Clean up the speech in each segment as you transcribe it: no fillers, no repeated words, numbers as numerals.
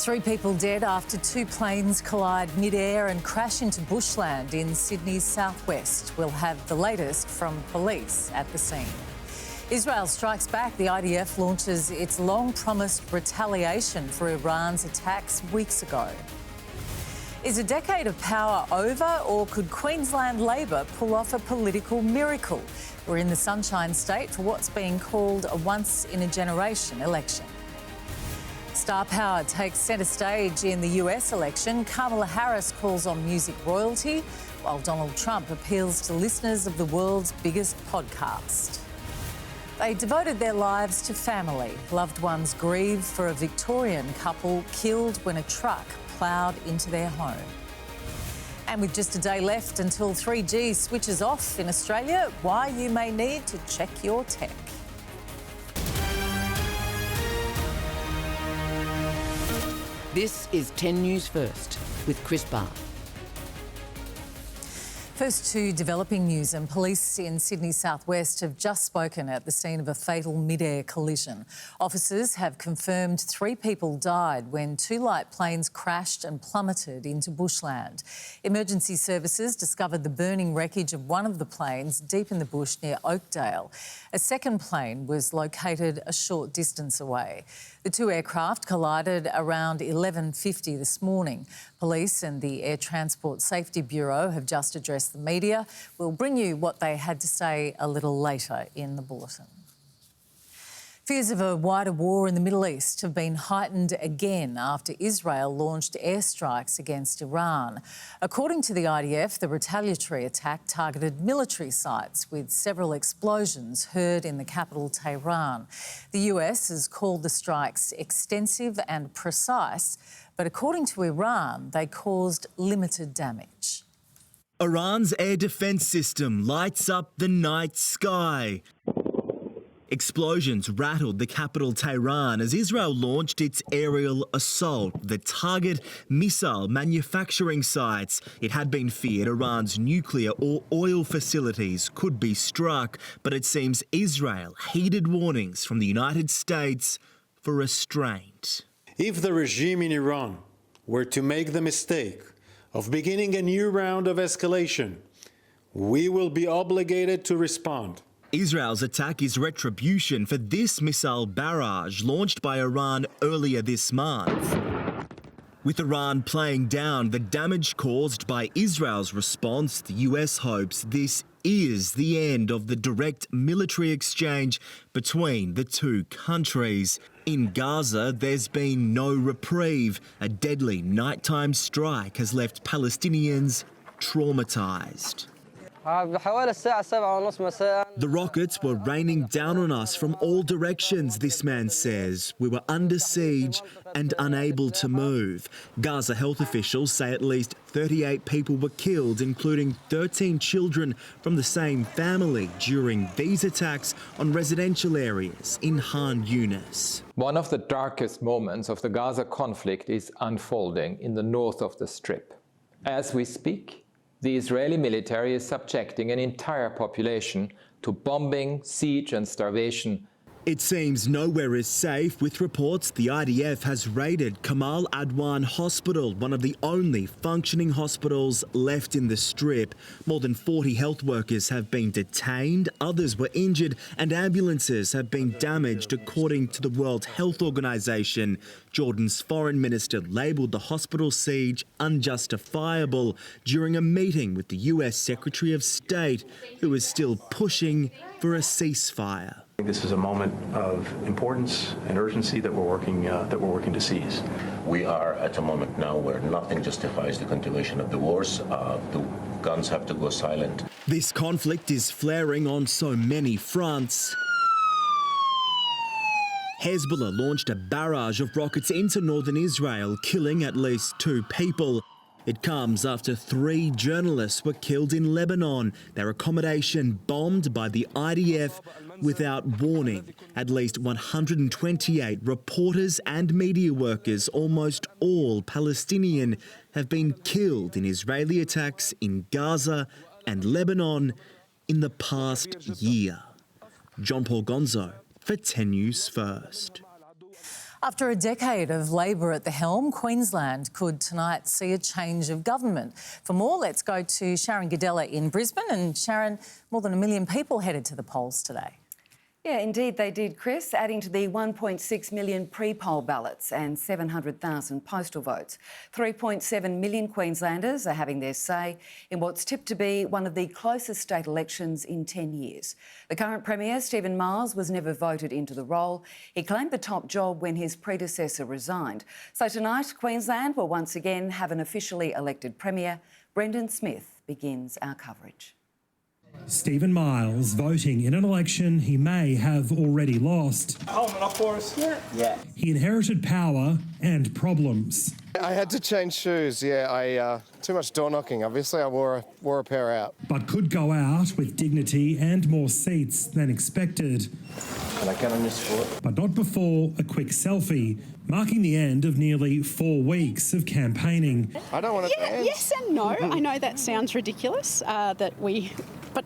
3 people dead after 2 planes collide mid-air and crash into bushland in Sydney's southwest. We'll have the latest from police at the scene. Israel strikes back. The IDF launches its long-promised retaliation for Iran's attacks weeks ago. Is a decade of power over, or could Queensland Labor pull off a political miracle? We're in the Sunshine State for what's being called a once-in-a-generation election. Star power takes centre stage in the US election. Kamala Harris calls on music royalty, while Donald Trump appeals to listeners of the world's biggest podcast. They devoted their lives to family. Loved ones grieve for a Victorian couple killed when a truck ploughed into their home. And with just a day left until 3G switches off in Australia, why you may need to check your tech. This is 10 News First with Chris Barr. First to developing news, and police in Sydney's southwest have just spoken at the scene of a fatal mid-air collision. Officers have confirmed 3 people died when 2 light planes crashed and plummeted into bushland. Emergency services discovered the burning wreckage of one of the planes deep in the bush near Oakdale. A second plane was located a short distance away. The 2 aircraft collided around 11:50 this morning. Police and the Air Transport Safety Bureau have just addressed the media. We'll bring you what they had to say a little later in the bulletin. Fears of a wider war in the Middle East have been heightened again after Israel launched airstrikes against Iran. According to the IDF, the retaliatory attack targeted military sites with several explosions heard in the capital, Tehran. The US has called the strikes extensive and precise, but according to Iran, they caused limited damage. Iran's air defence system lights up the night sky. Explosions rattled the capital Tehran as Israel launched its aerial assault that target missile manufacturing sites. It had been feared Iran's nuclear or oil facilities could be struck, but it seems Israel heeded warnings from the United States for restraint. If the regime in Iran were to make the mistake of beginning a new round of escalation, we will be obligated to respond. Israel's attack is retribution for this missile barrage launched by Iran earlier this month. With Iran playing down the damage caused by Israel's response, the US hopes this is the end of the direct military exchange between the two countries. In Gaza, there's been no reprieve. A deadly nighttime strike has left Palestinians traumatised. The rockets were raining down on us from all directions, this man says. We were under siege and unable to move. Gaza health officials say at least 38 people were killed, including 13 children from the same family during these attacks on residential areas in Khan Yunis. One of the darkest moments of the Gaza conflict is unfolding in the north of the Strip. As we speak, the Israeli military is subjecting an entire population to bombing, siege and starvation. It seems nowhere is safe, with reports the IDF has raided Kamal Adwan Hospital, one of the only functioning hospitals left in the Strip. More than 40 health workers have been detained, others were injured, and ambulances have been damaged, according to the World Health Organization. Jordan's foreign minister labelled the hospital siege unjustifiable during a meeting with the US Secretary of State, who is still pushing for a ceasefire. This is a moment of importance and urgency that we're working to seize. We are at a moment now where nothing justifies the continuation of the wars. The guns have to go silent. This conflict is flaring on so many fronts. Hezbollah launched a barrage of rockets into northern Israel, killing at least 2 people. It comes after 3 journalists were killed in Lebanon, their accommodation bombed by the IDF without warning. At least 128 reporters and media workers, almost all Palestinian, have been killed in Israeli attacks in Gaza and Lebanon in the past year. John Paul Gonzo for 10 News First. After a decade of Labor at the helm, Queensland could tonight see a change of government. For more, let's go to Sharon Gadella in Brisbane. And Sharon, more than 1 million people headed to the polls today. Yeah, indeed they did, Chris, adding to the 1.6 million pre-poll ballots and 700,000 postal votes. 3.7 million Queenslanders are having their say in what's tipped to be one of the closest state elections in 10 years. The current Premier, Stephen Miles, was never voted into the role. He claimed the top job when his predecessor resigned. So tonight, Queensland will once again have an officially elected Premier. Brendan Smith begins our coverage. Stephen Miles voting in an election he may have already lost. Up for us. Yeah. He inherited power and problems. I had to change shoes, too much door knocking, obviously. I wore a pair out. But could go out with dignity and more seats than expected. Can I get on your sport? But not before a quick selfie, marking the end of nearly 4 weeks of campaigning. I don't want to dance. Yes and no. I know that sounds ridiculous, but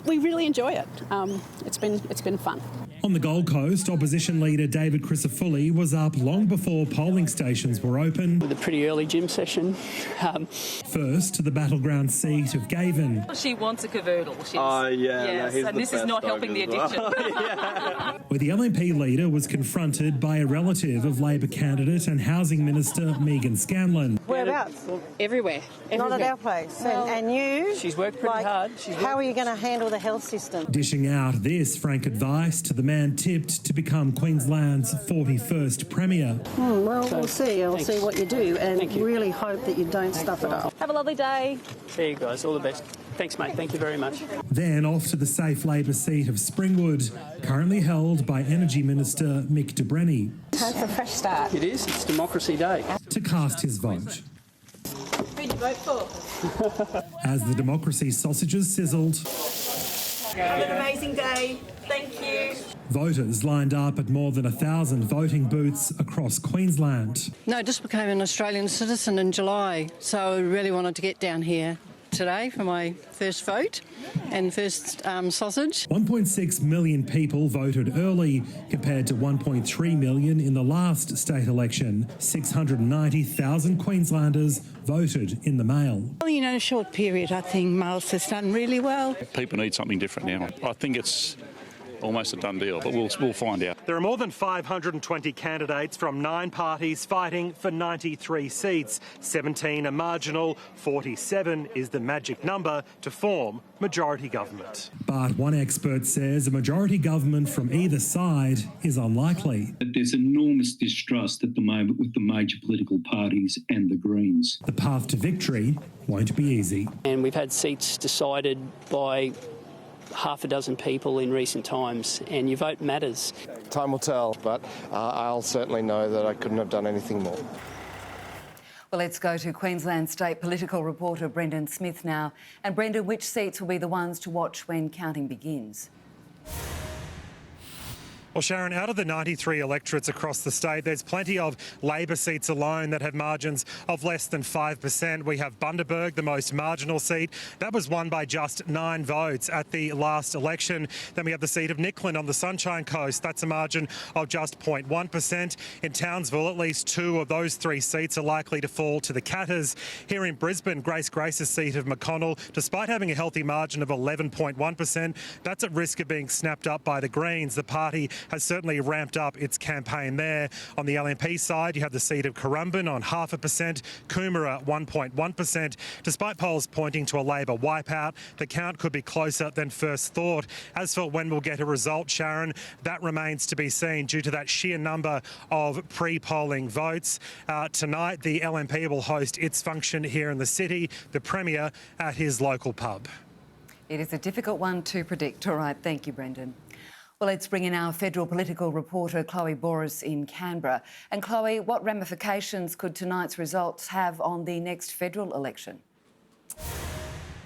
we really enjoy it. It's been fun. On the Gold Coast, opposition leader David Crisafulli was up long before polling stations were open. With a pretty early gym session. First to the battleground seat of Gavin. She wants a cavoodle. Yes, no, and this is not helping the addiction. Where the LNP leader was confronted by a relative of Labor candidate and Housing Minister Megan Scanlon. Whereabouts? Everywhere. Not at our place. And you? She's worked pretty hard. How are you going to handle the health system? Dishing out this frank advice to the man tipped to become Queensland's 41st Premier. Well, we'll see. I'll see what you do and really hope that you don't stuff it up. Have a lovely day. See you guys. All the best. Thanks, mate. Thank you very much. Then off to the safe Labor seat of Springwood, currently held by Energy Minister Mick de Brenny. It's a fresh start. It is. It's Democracy Day. To cast his vote. Who'd you vote for? As the democracy sausages sizzled, Have an amazing day. Thank you. voters lined up at more than 1,000 voting booths across Queensland. No, just became an Australian citizen in July, so I really wanted to get down here today for my first vote and first sausage. 1.6 million people voted early compared to 1.3 million in the last state election. 690,000 Queenslanders voted in the mail. Well, in a short period, I think Miles has done really well. People need something different now. I think it's almost a done deal, but we'll find out. There are more than 520 candidates from 9 parties fighting for 93 seats. 17 are marginal, 47 is the magic number to form majority government. But one expert says a majority government from either side is unlikely. There's enormous distrust at the moment with the major political parties and the Greens. The path to victory won't be easy. And we've had seats decided by half a dozen people in recent times, and your vote matters. Time will tell, but I'll certainly know that I couldn't have done anything more. Well, let's go to Queensland State political reporter Brendan Smith now. And Brendan, which seats will be the ones to watch when counting begins? Well, Sharon, out of the 93 electorates across the state, there's plenty of Labor seats alone that have margins of less than 5%. We have Bundaberg, the most marginal seat. That was won by just 9 votes at the last election. Then we have the seat of Nicklin on the Sunshine Coast. That's a margin of just 0.1%. In Townsville, at least 2 of those 3 seats are likely to fall to the Catters. Here in Brisbane, Grace's seat of McConnell, despite having a healthy margin of 11.1%, that's at risk of being snapped up by the Greens. The party has certainly ramped up its campaign there. On the LNP side, you have the seat of Currumbin on 0.5%, Coomera 1.1%. Despite polls pointing to a Labor wipeout, the count could be closer than first thought. As for when we'll get a result, Sharon, that remains to be seen due to that sheer number of pre-polling votes. Tonight, the LNP will host its function here in the city, the Premier at his local pub. It is a difficult one to predict. All right, thank you, Brendan. Well, let's bring in our federal political reporter, Chloe Boris in Canberra. And Chloe, what ramifications could tonight's results have on the next federal election?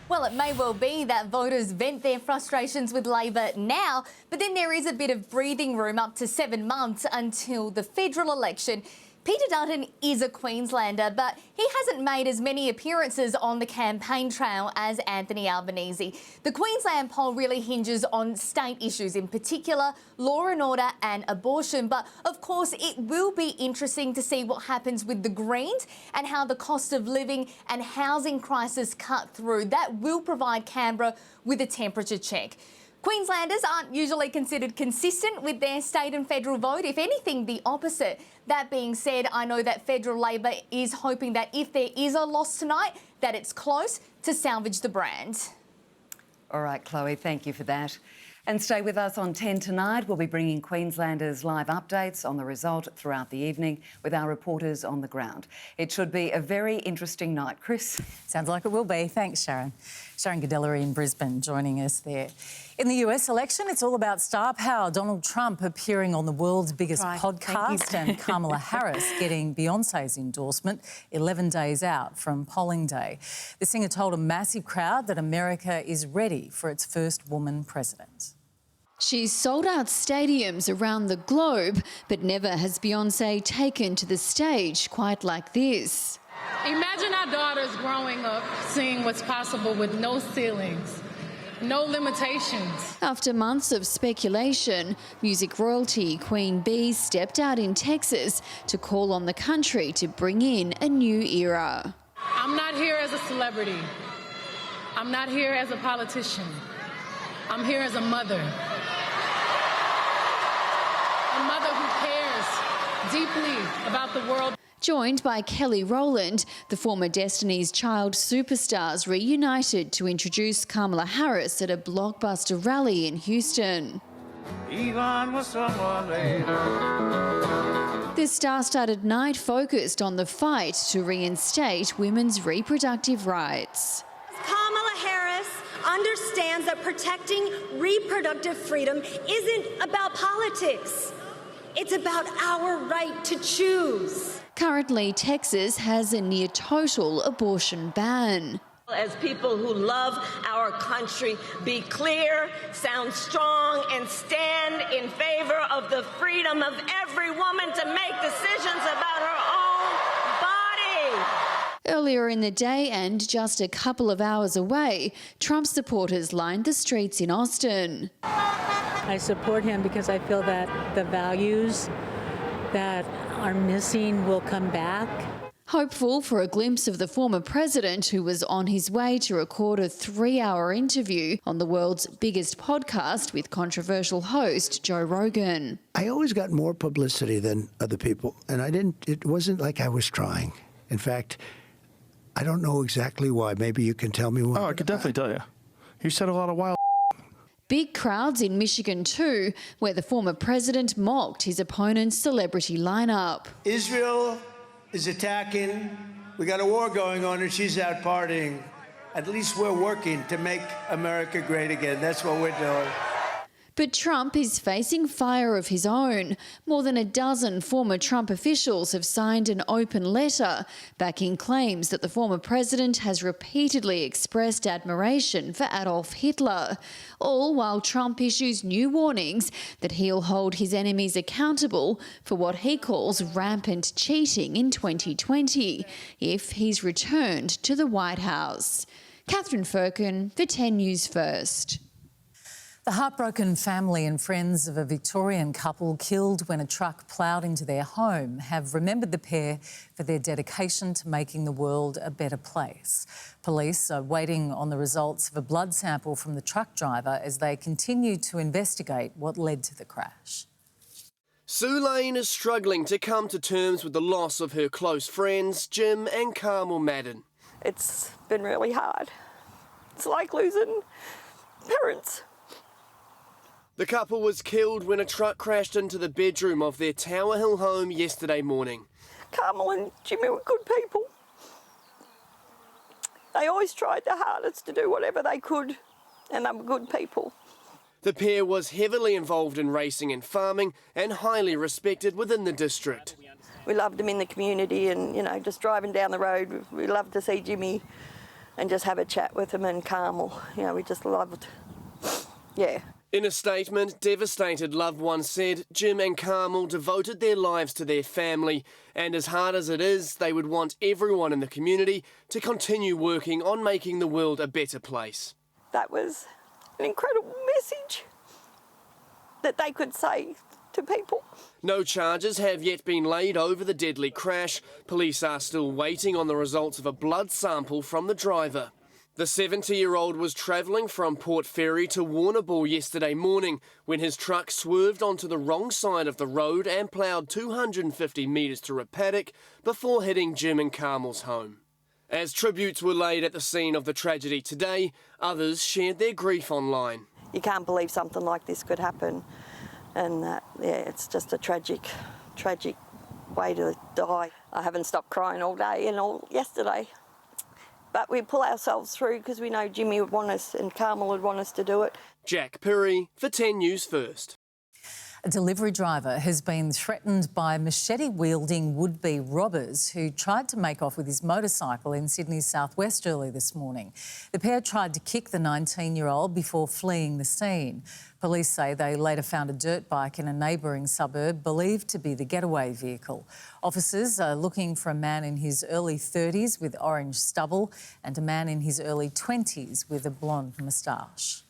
Well, it may well be that voters vent their frustrations with Labor now, but then there is a bit of breathing room up to 7 months until the federal election. Peter Dutton is a Queenslander, but he hasn't made as many appearances on the campaign trail as Anthony Albanese. The Queensland poll really hinges on state issues, in particular law and order and abortion. But of course, it will be interesting to see what happens with the Greens and how the cost of living and housing crisis cut through. That will provide Canberra with a temperature check. Queenslanders aren't usually considered consistent with their state and federal vote, if anything, the opposite. That being said, I know that federal Labor is hoping that if there is a loss tonight, that it's close to salvage the brand. All right, Chloe, thank you for that. And stay with us on 10 tonight. We'll be bringing Queenslanders live updates on the result throughout the evening with our reporters on the ground. It should be a very interesting night, Chris. Sounds like it will be. Thanks, Sharon. Sharon Godellery in Brisbane joining us there. In the US election, it's all about star power. Donald Trump appearing on the world's biggest podcast and Kamala Harris getting Beyonce's endorsement 11 days out from polling day. The singer told a massive crowd that America is ready for its first woman president. She's sold out stadiums around the globe, but never has Beyonce taken to the stage quite like this. Imagine our daughters growing up seeing what's possible with no ceilings, no limitations. After months of speculation, music royalty Queen Bee stepped out in Texas to call on the country to bring in a new era. I'm not here as a celebrity. I'm not here as a politician. I'm here as a mother. A mother who cares deeply about the world. Joined by Kelly Rowland, the former Destiny's Child superstars reunited to introduce Kamala Harris at a blockbuster rally in Houston. Even with someone later. This star-studded night focused on the fight to reinstate women's reproductive rights. Kamala Harris understands that protecting reproductive freedom isn't about politics. It's about our right to choose. Currently, Texas has a near-total abortion ban. As people who love our country, be clear, sound strong, and stand in favor of the freedom of every woman to make decisions about her own body. Earlier in the day and just a couple of hours away, Trump supporters lined the streets in Austin. I support him because I feel that the values that are missing will come back. Hopeful for a glimpse of the former president who was on his way to record a 3-hour interview on the world's biggest podcast with controversial host Joe Rogan. I always got more publicity than other people, and it wasn't like I was trying. In fact, I don't know exactly why. Maybe you can tell me why. Oh, I could definitely tell you. You said a lot of wild. Big crowds in Michigan too, where the former president mocked his opponent's celebrity lineup. Israel is attacking. We got a war going on and she's out partying. At least we're working to make America great again. That's what we're doing. But Trump is facing fire of his own. More than a dozen former Trump officials have signed an open letter backing claims that the former president has repeatedly expressed admiration for Adolf Hitler, all while Trump issues new warnings that he'll hold his enemies accountable for what he calls rampant cheating in 2020 if he's returned to the White House. Catherine Firkin for 10 News First. The heartbroken family and friends of a Victorian couple killed when a truck ploughed into their home have remembered the pair for their dedication to making the world a better place. Police are waiting on the results of a blood sample from the truck driver as they continue to investigate what led to the crash. Sue Lane is struggling to come to terms with the loss of her close friends, Jim and Carmel Madden. It's been really hard. It's like losing parents. The couple was killed when a truck crashed into the bedroom of their Tower Hill home yesterday morning. Carmel and Jimmy were good people. They always tried their hardest to do whatever they could, and they were good people. The pair was heavily involved in racing and farming and highly respected within the district. We loved them in the community and, you know, just driving down the road, we loved to see Jimmy and just have a chat with him and Carmel. You know, we just loved, yeah. In a statement, devastated loved ones said Jim and Carmel devoted their lives to their family, and as hard as it is, they would want everyone in the community to continue working on making the world a better place. That was an incredible message that they could say to people. No charges have yet been laid over the deadly crash. Police are still waiting on the results of a blood sample from the driver. The 70-year-old was travelling from Port Fairy to Warrnambool yesterday morning when his truck swerved onto the wrong side of the road and ploughed 250 metres through a paddock before hitting Jim and Carmel's home. As tributes were laid at the scene of the tragedy today, others shared their grief online. You can't believe something like this could happen, and it's just a tragic way to die. I haven't stopped crying all day and all yesterday. But we pull ourselves through because we know Jimmy would want us and Carmel would want us to do it. Jack Perry for 10 News First. A delivery driver has been threatened by machete-wielding would-be robbers who tried to make off with his motorcycle in Sydney's southwest early this morning. The pair tried to kick the 19-year-old before fleeing the scene. Police say they later found a dirt bike in a neighbouring suburb believed to be the getaway vehicle. Officers are looking for a man in his early 30s with orange stubble and a man in his early 20s with a blonde moustache.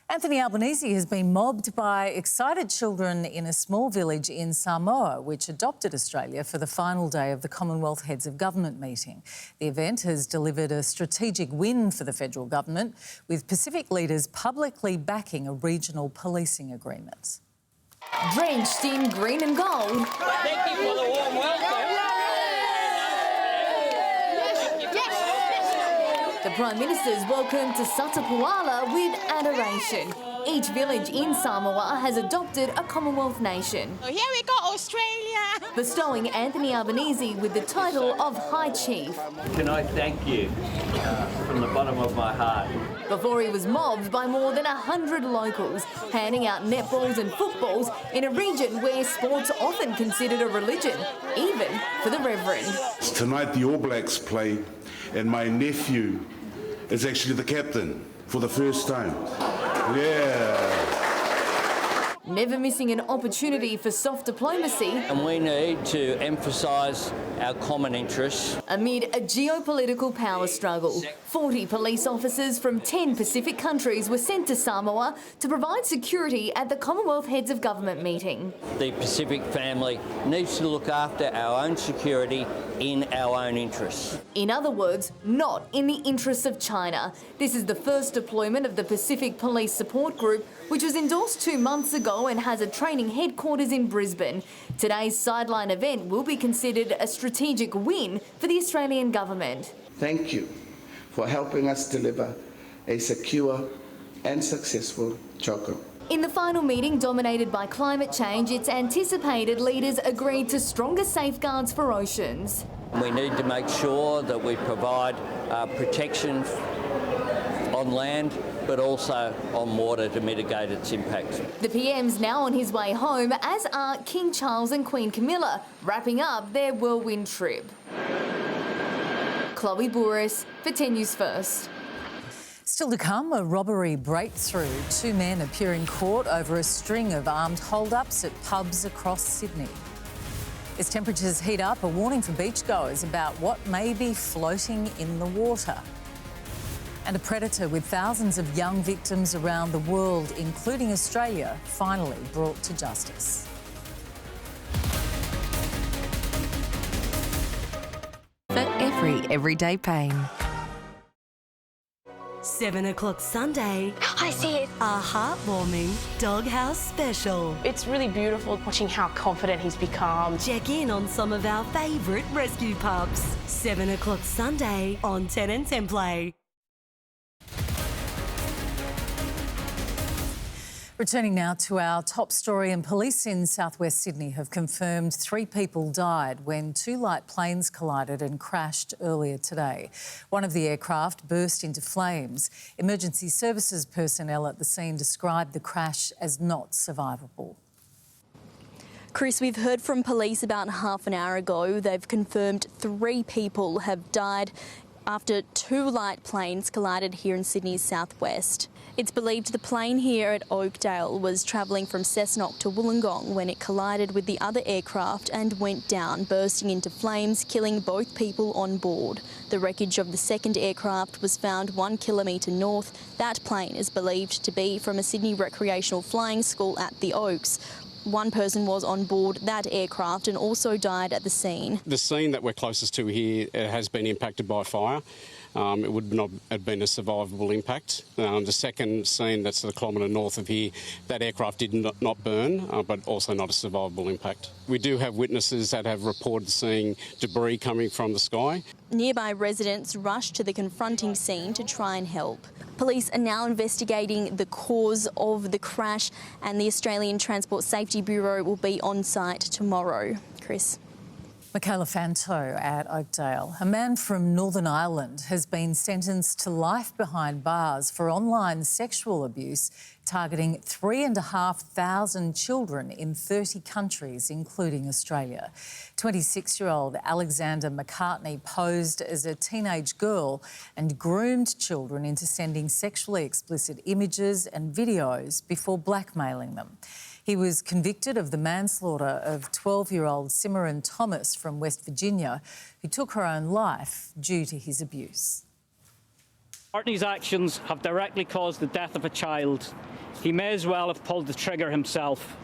Anthony Albanese has been mobbed by excited children in a small village in Samoa, which adopted Australia for the final day of the Commonwealth Heads of Government meeting. The event has delivered a strategic win for the federal government, with Pacific leaders publicly backing a regional policing agreement. Drenched in green and gold. Thank you for the warm welcome. The Prime Minister's welcome to Satapuala with adoration. Each village in Samoa has adopted a Commonwealth nation. Here we go, Australia. Bestowing Anthony Albanese with the title of High Chief. Can I thank you from the bottom of my heart? Before he was mobbed by more than 100 locals, handing out netballs and footballs in a region where sport's often considered a religion, even for the Reverend. Tonight the All Blacks play, and my nephew is actually the captain for the first time. Yeah. Never missing an opportunity for soft diplomacy. And we need to emphasise our common interests. Amid a geopolitical power struggle, 40 police officers from 10 Pacific countries were sent to Samoa to provide security at the Commonwealth Heads of Government meeting. The Pacific family needs to look after our own security in our own interests. In other words, not in the interests of China. This is the first deployment of the Pacific Police Support Group, which was endorsed 2 months ago and has a training headquarters in Brisbane. Today's sideline event will be considered a strategic win for the Australian government. Thank you for helping us deliver a secure and successful Choco. In the final meeting dominated by climate change, it's anticipated leaders agreed to stronger safeguards for oceans. We need to make sure that we provide protection on land, but also on water to mitigate its impact. The PM's now on his way home, as are King Charles and Queen Camilla, wrapping up their whirlwind trip. Chloe Bouris for 10 News First. Still to come, a robbery breakthrough. 2 men appear in court over a string of armed hold-ups at pubs across Sydney. As temperatures heat up, a warning for beachgoers about what may be floating in the water. And a predator with thousands of young victims around the world, including Australia, finally brought to justice. For every everyday pain. 7 o'clock Sunday. I see it. A heartwarming Doghouse special. It's really beautiful watching how confident he's become. Check in on some of our favourite rescue pups. 7 o'clock Sunday on 10 and 10 Play. Returning now to our top story, and police in southwest Sydney have confirmed 3 people died when 2 light planes collided and crashed earlier today. One of the aircraft burst into flames. Emergency services personnel at the scene described the crash as not survivable. Chris, we've heard from police about half an hour ago. They've confirmed 3 people have died after two light planes collided here in Sydney's southwest. It's believed the plane here at Oakdale was travelling from Cessnock to Wollongong when it collided with the other aircraft and went down, bursting into flames, killing both people on board. The wreckage of the second aircraft was found 1 kilometre north. That plane is believed to be from a Sydney recreational flying school at the Oaks. One person was on board that aircraft and also died at the scene. The scene that we're closest to here has been impacted by fire. It would not have been a survivable impact. The second scene that's a kilometre north of here, that aircraft did not burn, but also not a survivable impact. We do have witnesses that have reported seeing debris coming from the sky. Nearby residents rushed to the confronting scene to try and help. Police are now investigating the cause of the crash, and the Australian Transport Safety Bureau will be on site tomorrow. Chris. Michaela Fanto at Oakdale. A man from Northern Ireland has been sentenced to life behind bars for online sexual abuse, targeting 3,500 children in 30 countries, including Australia. 26-year-old Alexander McCartney posed as a teenage girl and groomed children into sending sexually explicit images and videos before blackmailing them. He was convicted of the manslaughter of 12-year-old Simran Thomas from West Virginia, who took her own life due to his abuse. McCartney's actions have directly caused the death of a child. He may as well have pulled the trigger himself.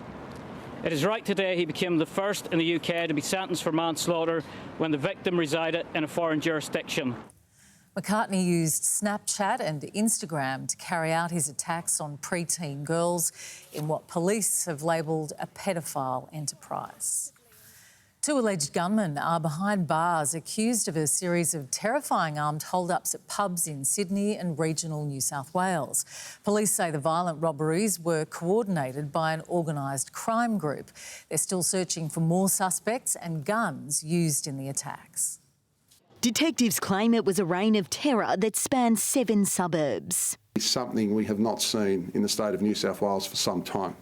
It is right today he became the first in the UK to be sentenced for manslaughter when the victim resided in a foreign jurisdiction. McCartney used Snapchat and Instagram to carry out his attacks on preteen girls in what police have labelled a pedophile enterprise. Two alleged gunmen are behind bars accused of a series of terrifying armed hold-ups at pubs in Sydney and regional New South Wales. Police say the violent robberies were coordinated by an organised crime group. They're still searching for more suspects and guns used in the attacks. Detectives claim it was a reign of terror that spanned 7 suburbs. It's something we have not seen in the state of New South Wales for some time.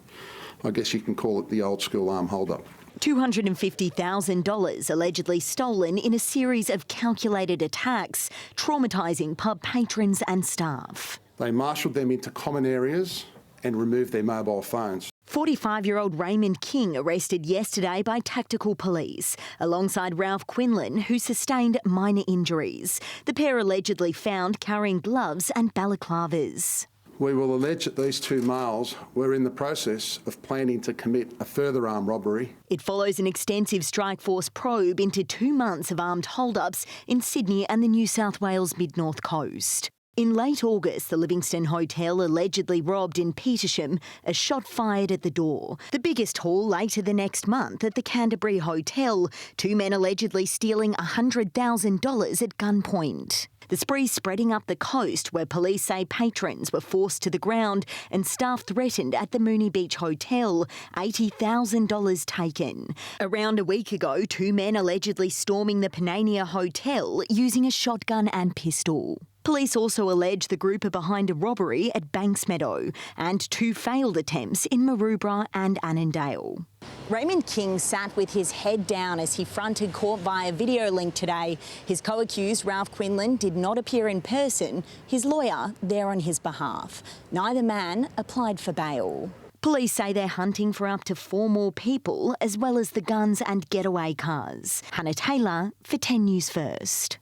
I guess you can call it the old school arm hold-up. $250,000 allegedly stolen in a series of calculated attacks, traumatising pub patrons and staff. They marshalled them into common areas and removed their mobile phones. 45-year-old Raymond King arrested yesterday by tactical police, alongside Ralph Quinlan, who sustained minor injuries. The pair allegedly found carrying gloves and balaclavas. We will allege that these two males were in the process of planning to commit a further armed robbery. It follows an extensive strike force probe into 2 months of armed hold-ups in Sydney and the New South Wales mid-north coast. In late August, the Livingston Hotel allegedly robbed in Petersham, a shot fired at the door. The biggest haul later the next month at the Canterbury Hotel, 2 men allegedly stealing $100,000 at gunpoint. The spree spreading up the coast, where police say patrons were forced to the ground and staff threatened at the Moonee Beach Hotel, $80,000 taken. Around a week ago, 2 men allegedly storming the Panania Hotel using a shotgun and pistol. Police also allege the group are behind a robbery at Banksmeadow and 2 failed attempts in Maroubra and Annandale. Raymond King sat with his head down as he fronted court via video link today. His co-accused, Ralph Quinlan, did not appear in person, his lawyer there on his behalf. Neither man applied for bail. Police say they're hunting for up to 4 more people, as well as the guns and getaway cars. Hannah Taylor for 10 News First.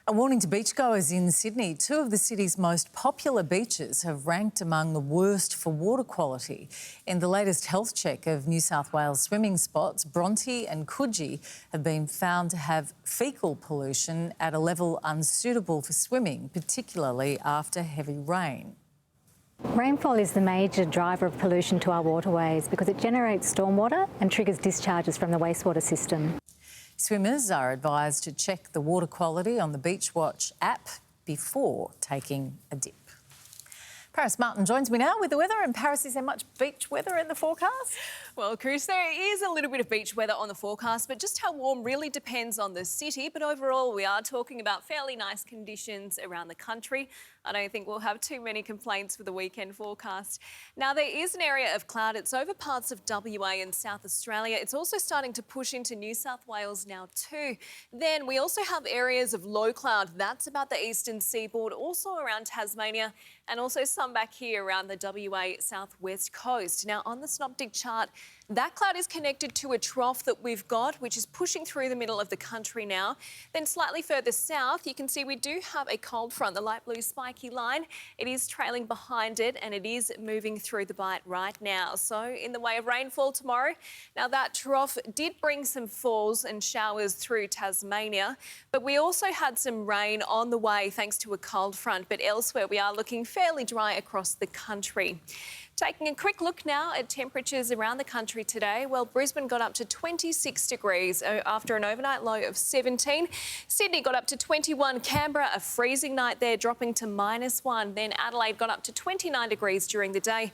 A warning to beachgoers in Sydney. 2 of the city's most popular beaches have ranked among the worst for water quality. In the latest health check of New South Wales swimming spots, Bronte and Coogee have been found to have faecal pollution at a level unsuitable for swimming, particularly after heavy rain. Rainfall is the major driver of pollution to our waterways because it generates stormwater and triggers discharges from the wastewater system. Swimmers are advised to check the water quality on the Beach Watch app before taking a dip. Paris Martin joins me now with the weather. And Paris, is there much beach weather in the forecast? Well, Chris, there is a little bit of beach weather on the forecast, but just how warm really depends on the city. But overall, we are talking about fairly nice conditions around the country. I don't think we'll have too many complaints for the weekend forecast. Now, there is an area of cloud. It's over parts of WA and South Australia. It's also starting to push into New South Wales now too. Then we also have areas of low cloud. That's about the eastern seaboard, also around Tasmania, and also some back here around the WA southwest coast. Now, on the synoptic chart, that cloud is connected to a trough that we've got, which is pushing through the middle of the country now. Then slightly further south, you can see we do have a cold front, the light blue spiky line. It is trailing behind it and it is moving through the bight right now. So in the way of rainfall tomorrow, now that trough did bring some falls and showers through Tasmania, but we also had some rain on the way thanks to a cold front, but elsewhere we are looking fairly dry across the country. Taking a quick look now at temperatures around the country today. Well, Brisbane got up to 26 degrees after an overnight low of 17. Sydney got up to 21. Canberra, a freezing night there, dropping to -1. Then Adelaide got up to 29 degrees during the day.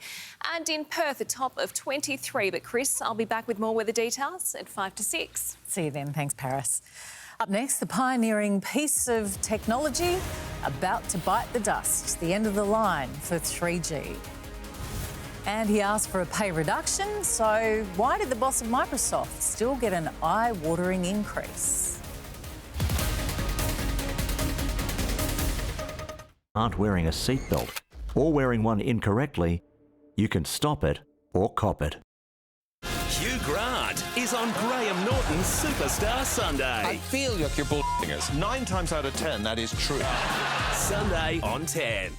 And in Perth, a top of 23. But Chris, I'll be back with more weather details at 5 to 6. See you then. Thanks, Paris. Up next, the pioneering piece of technology about to bite the dust. The end of the line for 3G. And he asked for a pay reduction, so why did the boss of Microsoft still get an eye-watering increase? Aren't wearing a seatbelt or wearing one incorrectly, you can stop it or cop it. Hugh Grant is on Graham Norton's Superstar Sunday. I feel like you're bull***ing us. 9 times out of 10, that is true. Sunday on 10.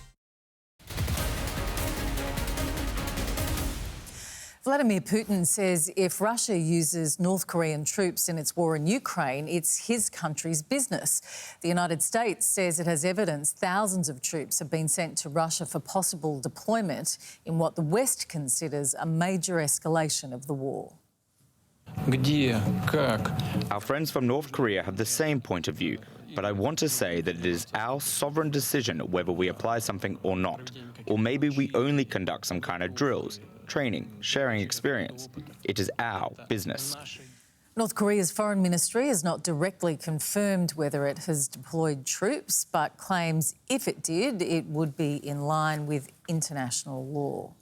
Vladimir Putin says if Russia uses North Korean troops in its war in Ukraine, it's his country's business. The United States says it has evidence thousands of troops have been sent to Russia for possible deployment in what the West considers a major escalation of the war. Our friends from North Korea have the same point of view, but I want to say that it is our sovereign decision whether we apply something or not, or maybe we only conduct some kind of drills, training, sharing experience. It is our business. North Korea's foreign ministry has not directly confirmed whether it has deployed troops, but claims if it did, it would be in line with international law.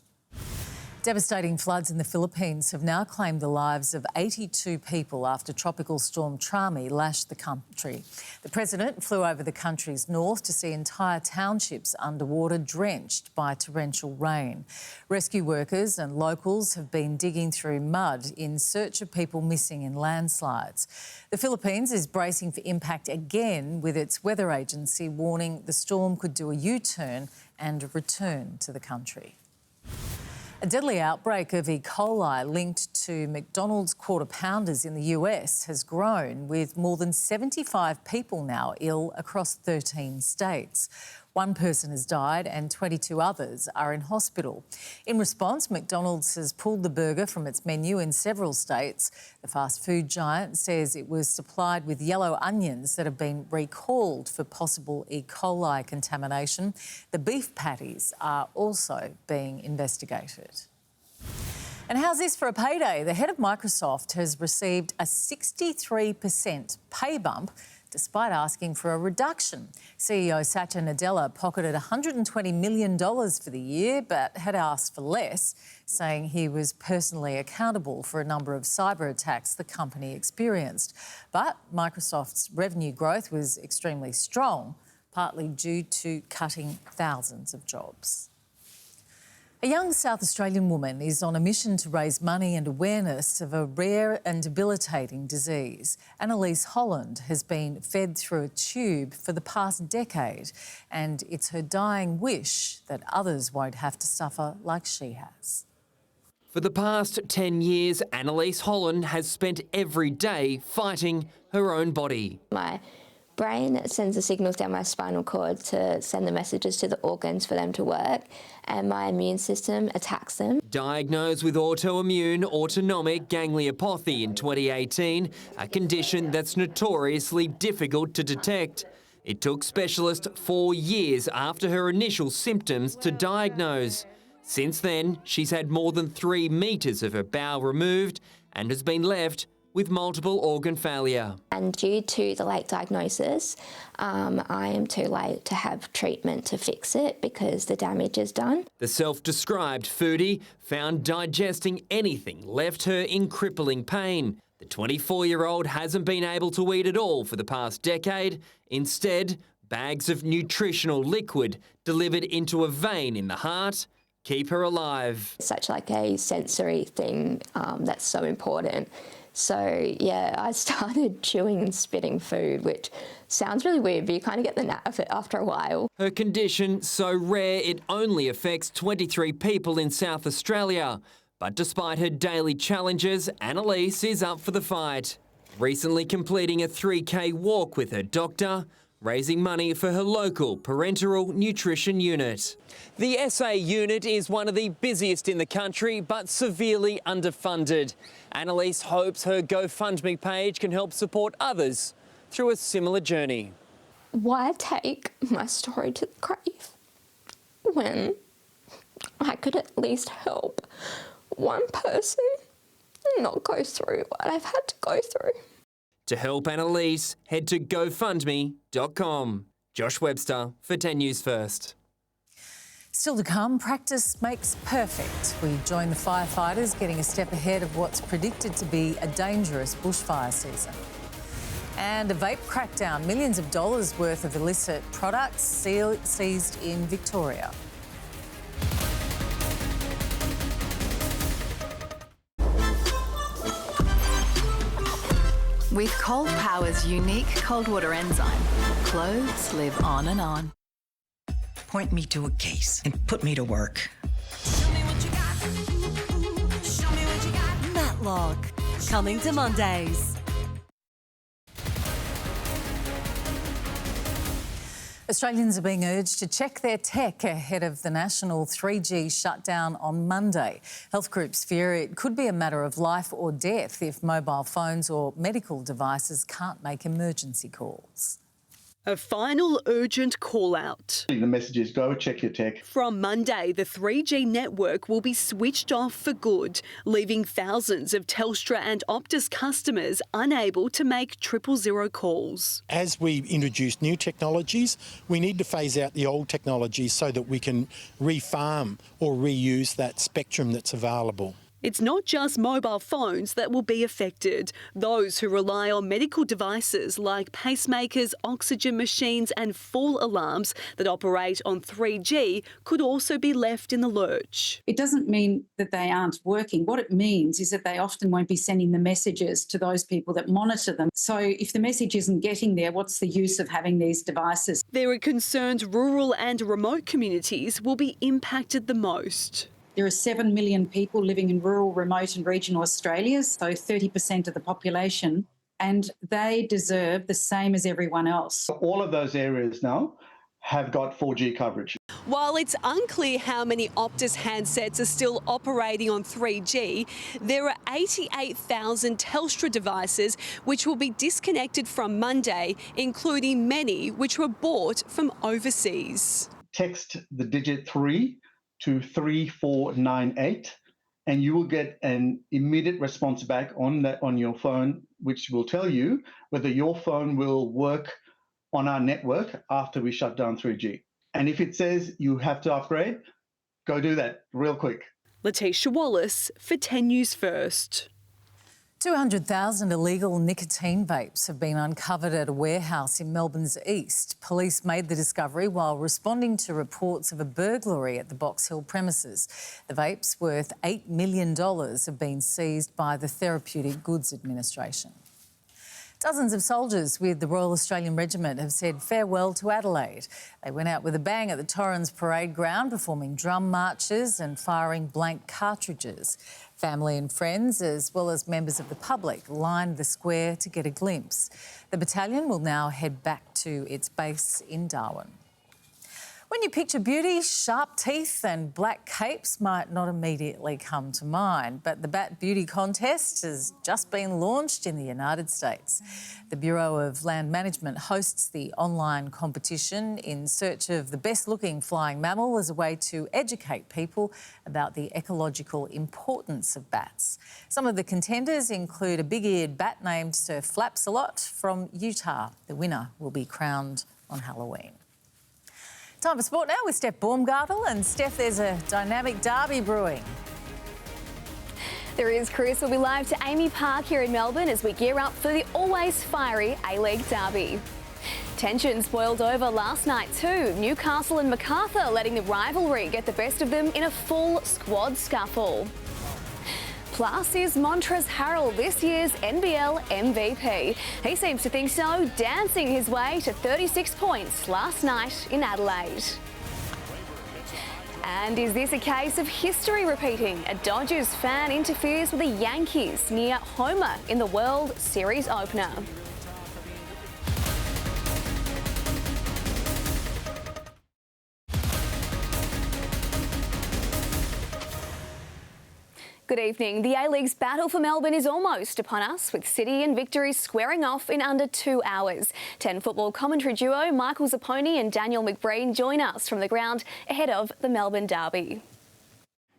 Devastating floods in the Philippines have now claimed the lives of 82 people after Tropical Storm Trami lashed the country. The president flew over the country's north to see entire townships underwater, drenched by torrential rain. Rescue workers and locals have been digging through mud in search of people missing in landslides. The Philippines is bracing for impact again, with its weather agency warning the storm could do a U-turn and return to the country. A deadly outbreak of E. coli linked to McDonald's Quarter Pounders in the US has grown, with more than 75 people now ill across 13 states. One person has died and 22 others are in hospital. In response, McDonald's has pulled the burger from its menu in several states. The fast food giant says it was supplied with yellow onions that have been recalled for possible E. coli contamination. The beef patties are also being investigated. And how's this for a payday? The head of Microsoft has received a 63% pay bump despite asking for a reduction. CEO Satya Nadella pocketed $120 million for the year, but had asked for less, saying he was personally accountable for a number of cyber attacks the company experienced. But Microsoft's revenue growth was extremely strong, partly due to cutting thousands of jobs. A young South Australian woman is on a mission to raise money and awareness of a rare and debilitating disease. Annalise Holland has been fed through a tube for the past decade, and it's her dying wish that others won't have to suffer like she has. For the past 10 years, Annalise Holland has spent every day fighting her own body. My brain sends the signals down my spinal cord to send the messages to the organs for them to work, and my immune system attacks them. Diagnosed with autoimmune autonomic gangliopathy in 2018, a condition that's notoriously difficult to detect. It took specialists 4 years after her initial symptoms to diagnose. Since then, she's had more than 3 metres of her bowel removed and has been left with multiple organ failure. And due to the late diagnosis, I am too late to have treatment to fix it because the damage is done. The self-described foodie found digesting anything left her in crippling pain. The 24-year-old hasn't been able to eat at all for the past decade. Instead, bags of nutritional liquid delivered into a vein in the heart keep her alive. It's such like a sensory thing that's so important. So, yeah, I started chewing and spitting food, which sounds really weird, but you kind of get the knack of it after a while. Her condition so rare it only affects 23 people in South Australia. But despite her daily challenges, Annalise is up for the fight. Recently completing a 3K walk with her doctor, raising money for her local parenteral nutrition unit. The SA unit is one of the busiest in the country, but severely underfunded. Annalise hopes her GoFundMe page can help support others through a similar journey. Why take my story to the grave when I could at least help one person not go through what I've had to go through? To help Annalise, head to gofundme.com. Josh Webster for 10 News First. Still to come, practice makes perfect. We join the firefighters getting a step ahead of what's predicted to be a dangerous bushfire season. And a vape crackdown, millions of dollars worth of illicit products seized in Victoria. With Cold Power's unique cold water enzyme, clothes live on and on. Point me to a case and put me to work. Matlock, coming to Mondays. Australians are being urged to check their tech ahead of the national 3G shutdown on Monday. Health groups fear it could be a matter of life or death if mobile phones or medical devices can't make emergency calls. A final urgent call-out. The message is go check your tech. From Monday, the 3G network will be switched off for good, leaving thousands of Telstra and Optus customers unable to make 000 calls. As we introduce new technologies, we need to phase out the old technologies so that we can refarm or reuse that spectrum that's available. It's not just mobile phones that will be affected. Those who rely on medical devices like pacemakers, oxygen machines and fall alarms that operate on 3G could also be left in the lurch. It doesn't mean that they aren't working. What it means is that they often won't be sending the messages to those people that monitor them. So if the message isn't getting there, what's the use of having these devices? There are concerns rural and remote communities will be impacted the most. There are 7 million people living in rural, remote and regional Australia, so 30% of the population, and they deserve the same as everyone else. All of those areas now have got 4G coverage. While it's unclear how many Optus handsets are still operating on 3G, there are 88,000 Telstra devices which will be disconnected from Monday, including many which were bought from overseas. Text the digit 3 to 3498 and you will get an immediate response back on your phone, which will tell you whether your phone will work on our network after we shut down 3G. And if it says you have to upgrade, go do that real quick. Letitia Wallace for 10 News First. 200,000 illegal nicotine vapes have been uncovered at a warehouse in Melbourne's east. Police made the discovery while responding to reports of a burglary at the Box Hill premises. The vapes, worth $8 million, have been seized by the Therapeutic Goods Administration. Dozens of soldiers with the Royal Australian Regiment have said farewell to Adelaide. They went out with a bang at the Torrens Parade Ground, performing drum marches and firing blank cartridges. Family and friends, as well as members of the public, lined the square to get a glimpse. The battalion will now head back to its base in Darwin. When you picture beauty, sharp teeth and black capes might not immediately come to mind, but the Bat Beauty Contest has just been launched in the United States. The Bureau of Land Management hosts the online competition in search of the best-looking flying mammal as a way to educate people about the ecological importance of bats. Some of the contenders include a big-eared bat named Sir Flaps-a-Lot from Utah. The winner will be crowned on Halloween. Time for sport now with Steph Baumgartel. And Steph, there's a dynamic derby brewing. There is, Chris. We'll be live to Amy Park here in Melbourne as we gear up for the always fiery A-League derby. Tensions boiled over last night too. Newcastle and Macarthur letting the rivalry get the best of them in a full squad scuffle. Plus, is Montrezl Harrell this year's NBL MVP? He seems to think so, dancing his way to 36 points last night in Adelaide. And is this a case of history repeating? A Dodgers fan interferes with the Yankees near Homer in the World Series opener. Good evening. The A-League's battle for Melbourne is almost upon us, with City and Victory squaring off in under 2 hours. 10 football commentary duo Michael Zapponi and Daniel McBreen join us from the ground ahead of the Melbourne Derby.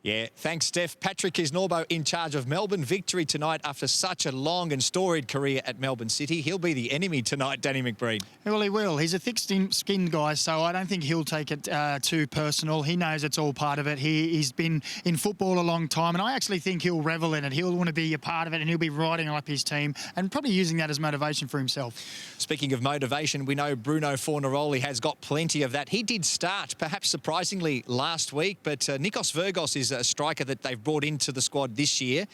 Yeah, thanks, Steph. Patrick Kisnorbo in charge of Melbourne Victory tonight after such a long and storied career at Melbourne City. He'll be the enemy tonight, Danny McBreen. Well, he will. He's a thick-skinned guy, so I don't think he'll take it too personal. He knows it's all part of it. He's been in football a long time, and I actually think he'll revel in it. He'll want to be a part of it, and he'll be riding up his team and probably using that as motivation for himself. Speaking of motivation, we know Bruno Fornaroli has got plenty of that. He did start, perhaps surprisingly, last week, but Nikos Virgos is a striker that they've brought into the squad this year.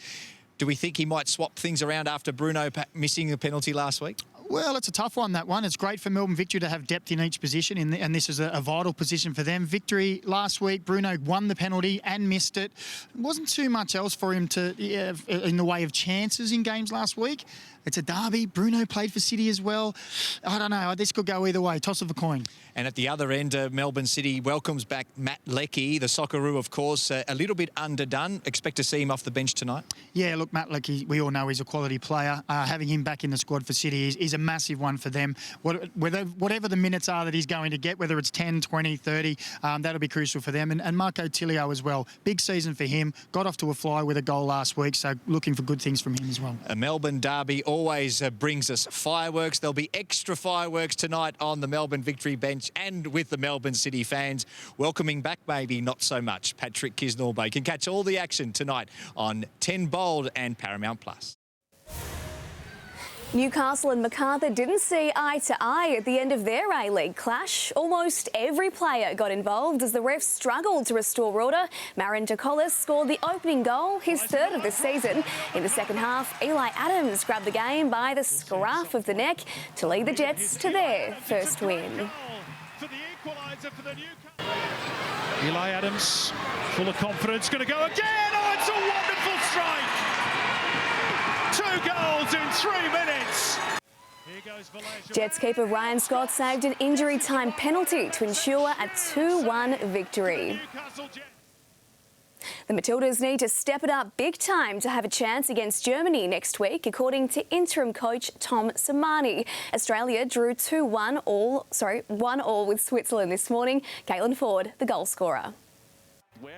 Do we think he might swap things around after Bruno missing a penalty last week? Well, it's a tough one, that one. It's great for Melbourne Victory to have depth in each position, and this is a vital position for them. Victory last week, Bruno won the penalty and missed it. It wasn't too much else for him in the way of chances in games last week. It's a derby. Bruno played for City as well. I don't know. This could go either way. Toss of a coin. And at the other end, Melbourne City welcomes back Matt Leckie, the Socceroo, of course, a little bit underdone. Expect to see him off the bench tonight? Yeah, look, Matt Leckie, we all know he's a quality player. Having him back in the squad for City is a massive one for them. Whatever the minutes are that he's going to get, whether it's 10, 20, 30, that'll be crucial for them. And Marco Tilio as well. Big season for him. Got off to a fly with a goal last week, so looking for good things from him as well. A Melbourne derby always brings us fireworks. There'll be extra fireworks tonight on the Melbourne Victory bench and with the Melbourne City fans. Welcoming back, maybe not so much, Patrick Kisnorbo. You can catch all the action tonight on 10 Bold and Paramount Plus. Newcastle and Macarthur didn't see eye to eye at the end of their A-League clash. Almost every player got involved as the refs struggled to restore order. Marin Decolis scored the opening goal, his third of the season. In the second half, Eli Adams grabbed the game by the scruff of the neck to lead the Jets to their first win. Eli Adams, full of confidence, going to go again. Oh, it's a wonderful strike. 2 goals in 3 minutes. Jets keeper Ryan Scott saved an injury time penalty to ensure a 2-1 victory. The Matildas need to step it up big time to have a chance against Germany next week, according to interim coach Tom Samani. Australia drew 1-1 with Switzerland this morning. Caitlin Ford, the goal scorer.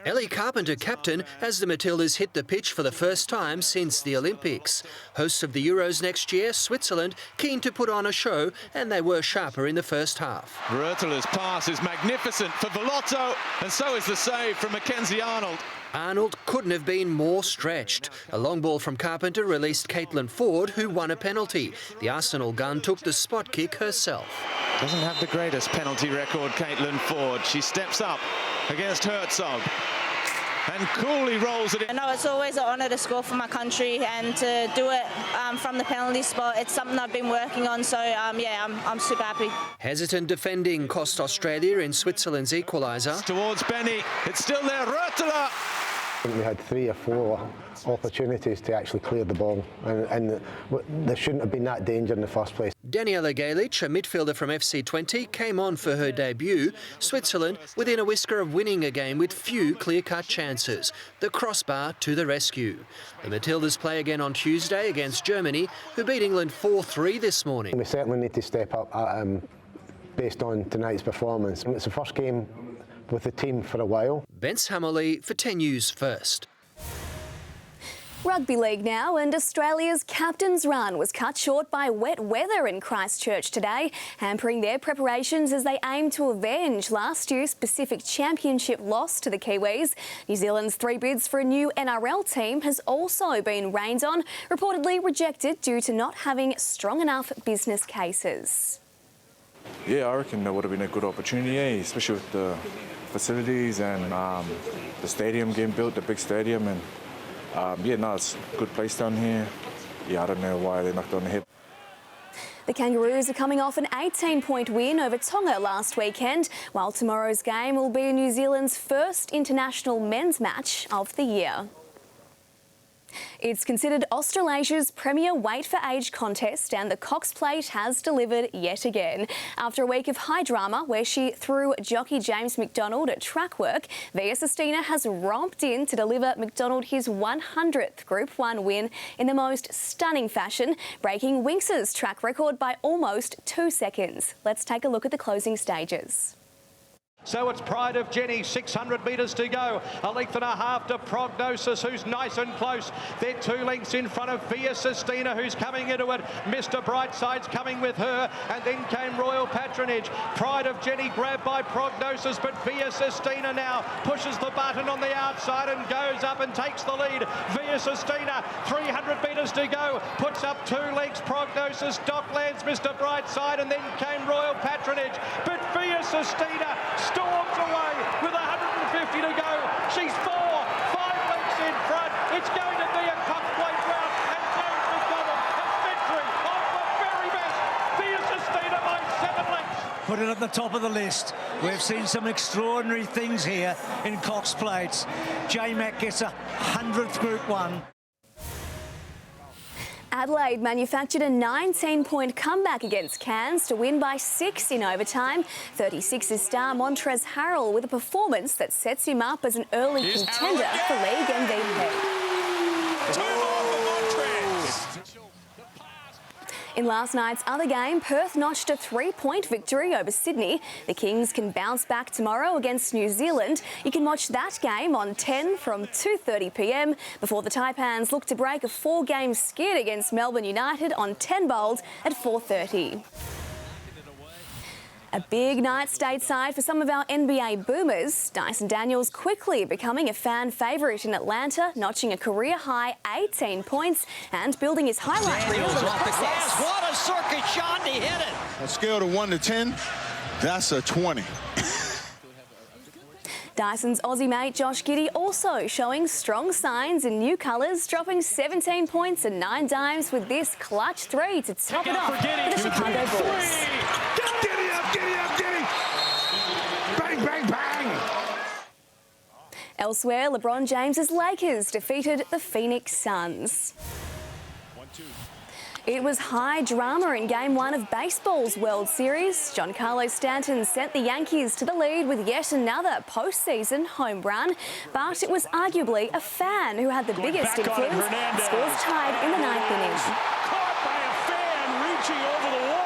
Ellie Carpenter captain as the Matildas hit the pitch for the first time since the Olympics. Hosts of the Euros next year, Switzerland, keen to put on a show, and they were sharper in the first half. Rötela's pass is magnificent for Velotto, and so is the save from Mackenzie Arnold. Arnold couldn't have been more stretched. A long ball from Carpenter released Caitlin Ford, who won a penalty. The Arsenal gun took the spot kick herself. Doesn't have the greatest penalty record, Caitlin Ford. She steps up against Herzog and coolly rolls it in. I know it's always an honour to score for my country, and to do it from the penalty spot, it's something I've been working on, so yeah, I'm super happy. Hesitant defending cost Australia in Switzerland's equaliser. Towards Benny, it's still there, Rötela, I think we had 3 or 4 opportunities to actually clear the ball, and there shouldn't have been that danger in the first place. Daniela Galic, a midfielder from FC20, came on for her debut. Switzerland within a whisker of winning a game with few clear-cut chances. The crossbar to the rescue. The Matildas play again on Tuesday against Germany, who beat England 4-3 this morning. We certainly need to step up based on tonight's performance. It's the first game with the team for a while. Bence Hammerley for 10 News First. Rugby League now, and Australia's captain's run was cut short by wet weather in Christchurch today, hampering their preparations as they aim to avenge last year's Pacific Championship loss to the Kiwis. New Zealand's 3 bids for a new NRL team has also been rained on, reportedly rejected due to not having strong enough business cases. Yeah, I reckon that would have been a good opportunity, especially with the facilities and the stadium getting built, the big stadium, and it's a good place down here. I don't know why they knocked on the head. The Kangaroos are coming off an 18-point win over Tonga last weekend, while tomorrow's game will be New Zealand's first international men's match of the year. It's considered Australasia's premier weight for age contest, and the Cox Plate has delivered yet again. After a week of high drama where she threw jockey James McDonald at track work, Via Sistina has romped in to deliver McDonald his 100th Group 1 win in the most stunning fashion, breaking Winx's track record by almost 2 seconds. Let's take a look at the closing stages. So it's Pride of Jenny, 600 metres to go. A length and a half to Prognosis, who's nice and close. They're 2 lengths in front of Via Sistina, who's coming into it. Mr. Brightside's coming with her. And then came Royal Patronage. Pride of Jenny grabbed by Prognosis, but Via Sistina now pushes the button on the outside and goes up and takes the lead. Via Sistina, 300 metres to go. Puts up 2 lengths. Prognosis, Docklands, Mr. Brightside, and then came Royal Patronage. But Via Sistina storms away with 150 to go. She's 5 lengths in front. It's going to be a Cox Plate round, and James McDonald has victory of the very best. Via Sistina by 7 lengths. Put it at the top of the list. We've seen some extraordinary things here in Cox Plates. J-Mac gets a 100th Group 1. Adelaide manufactured a 19-point comeback against Cairns to win by 6 in overtime. 36's star Montrez Harrell with a performance that sets him up as an early contender for league MVP. In last night's other game, Perth notched a 3-point victory over Sydney. The Kings can bounce back tomorrow against New Zealand. You can watch that game on 10 from 2:30 p.m. before the Taipans look to break a 4-game skid against Melbourne United on 10 bowls at 4:30. A big night stateside for some of our NBA boomers. Dyson Daniels quickly becoming a fan favourite in Atlanta, notching a career-high 18 points and building his highlight reel in the process. What a circus shot, he hit it. On a scale of 1 to 10, that's a 20. Dyson's Aussie mate Josh Giddey also showing strong signs in new colours, dropping 17 points and 9 dimes with this clutch 3 to top it off for the Chicago Bulls. Giddy up, giddy up, giddy! Bang, bang, bang! Elsewhere, LeBron James's Lakers defeated the Phoenix Suns. It was high drama in Game 1 of baseball's World Series. Giancarlo Stanton sent the Yankees to the lead with yet another postseason home run, but it was arguably a fan who had the biggest influence. Scores tied in the 9th inning. Caught by a fan reaching over the wall.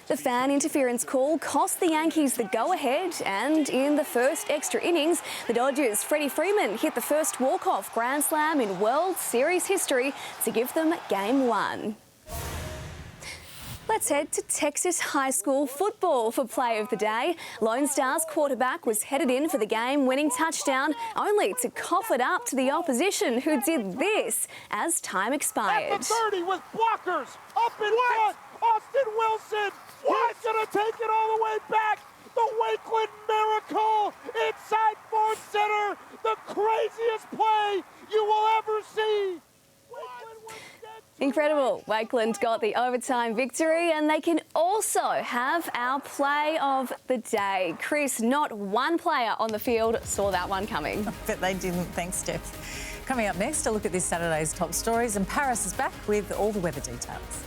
The fan interference call cost the Yankees the go-ahead, and in the first extra innings, the Dodgers' Freddie Freeman hit the first walk-off grand slam in World Series history to give them Game 1. Let's head to Texas high school football for play of the day. Lone Star's quarterback was headed in for the game-winning touchdown, only to cough it up to the opposition, who did this as time expired. At the 30 with blockers up in front. Austin Wilson. He's going to take it all the way back. The Wakeland Miracle inside Ford Center. The craziest play you will ever see. Wakeland was dead Incredible. Wakeland got the overtime victory, and they can also have our play of the day. Chris, not one player on the field saw that one coming. But they didn't. Thanks, Steph. Coming up next, a look at this Saturday's top stories, and Paris is back with all the weather details.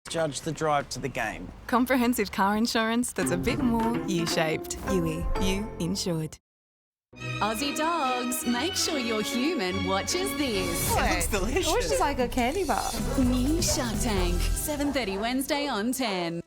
Judge the drive to the game. Comprehensive car insurance that's a bit more U-shaped. UE, you insured. Aussie dogs, make sure your human watches this. It looks delicious. It looks just like a candy bar. New Shark Tank, 7:30 Wednesday on 10.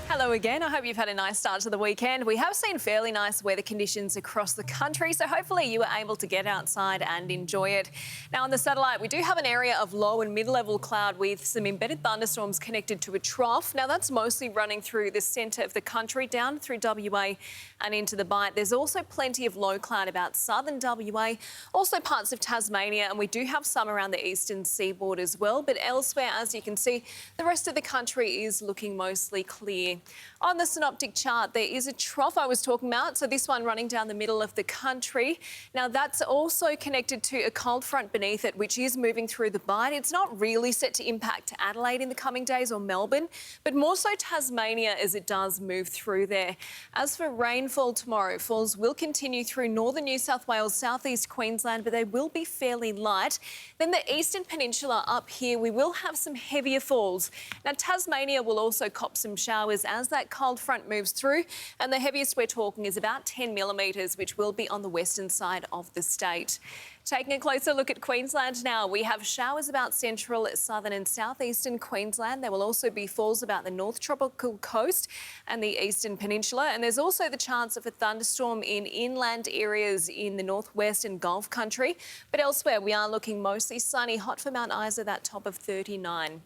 Hello again. I hope you've had a nice start to the weekend. We have seen fairly nice weather conditions across the country, so hopefully you were able to get outside and enjoy it. Now on the satellite, we do have an area of low and mid-level cloud with some embedded thunderstorms connected to a trough. Now that's mostly running through the centre of the country, down through WA and into the Bight. There's also plenty of low cloud about southern WA, also parts of Tasmania, and we do have some around the eastern seaboard as well. But elsewhere, as you can see, the rest of the country is looking mostly clear. On the synoptic chart, there is a trough I was talking about, so this one running down the middle of the country. Now, that's also connected to a cold front beneath it, which is moving through the Bight. It's not really set to impact Adelaide in the coming days or Melbourne, but more so Tasmania as it does move through there. As for rainfall tomorrow, falls will continue through northern New South Wales, southeast Queensland, but they will be fairly light. Then the eastern peninsula up here, we will have some heavier falls. Now, Tasmania will also cop some showers as that cold front moves through, and the heaviest we're talking is about 10 millimetres, which will be on the western side of the state. Taking a closer look at Queensland now, we have showers about central, southern and southeastern Queensland. There will also be falls about the north tropical coast and the eastern peninsula, and there's also the chance of a thunderstorm in inland areas in the northwest and Gulf country. But elsewhere, we are looking mostly sunny, hot for Mount Isa, that top of 39.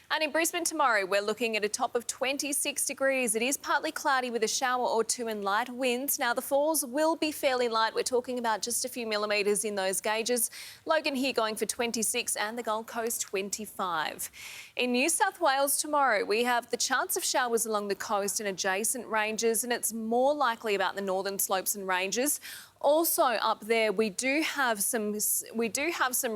And in Brisbane tomorrow, we're looking at a top of 26 degrees. It is partly cloudy with a shower or two and light winds. Now, the falls will be fairly light. We're talking about just a few millimetres in those gauges. Logan here going for 26 and the Gold Coast 25. In New South Wales tomorrow, we have the chance of showers along the coast and adjacent ranges, and it's more likely about the northern slopes and ranges. Also up there, we do have some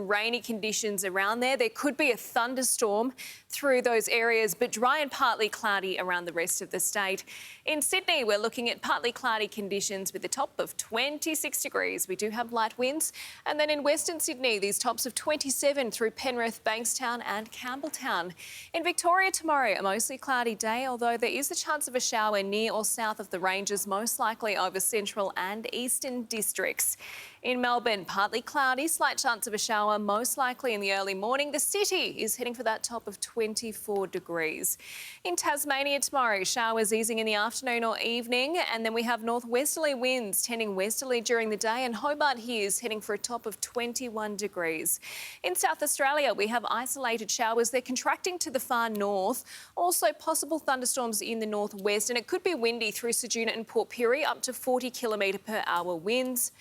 rainy conditions around there. There could be a thunderstorm through those areas, but dry and partly cloudy around the rest of the state. In Sydney, we're looking at partly cloudy conditions with a top of 26 degrees. We do have light winds. And then in Western Sydney, these tops of 27 through Penrith, Bankstown and Campbelltown. In Victoria tomorrow, a mostly cloudy day, although there is a chance of a shower near or south of the ranges, most likely over central and eastern districts. In Melbourne, partly cloudy, slight chance of a shower, most likely in the early morning. The city is heading for that top of 24 degrees. In Tasmania tomorrow, showers easing in the afternoon or evening, and then we have northwesterly winds tending westerly during the day, and Hobart here is heading for a top of 21 degrees. In South Australia, we have isolated showers. They're contracting to the far north. Also possible thunderstorms in the northwest, and it could be windy through Ceduna and Port Pirie, up to 40 km/h winds.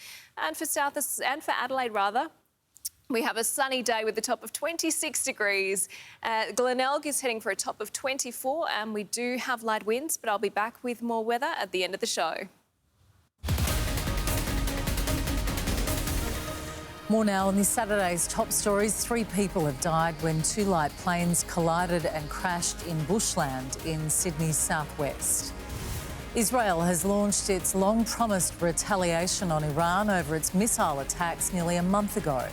And for Adelaide, we have a sunny day with the top of 26 degrees. Glenelg is heading for a top of 24, and we do have light winds, but I'll be back with more weather at the end of the show. More now on this Saturday's top stories. 3 people have died when 2 light planes collided and crashed in bushland in Sydney's southwest. Israel has launched its long-promised retaliation on Iran over its missile attacks nearly a month ago.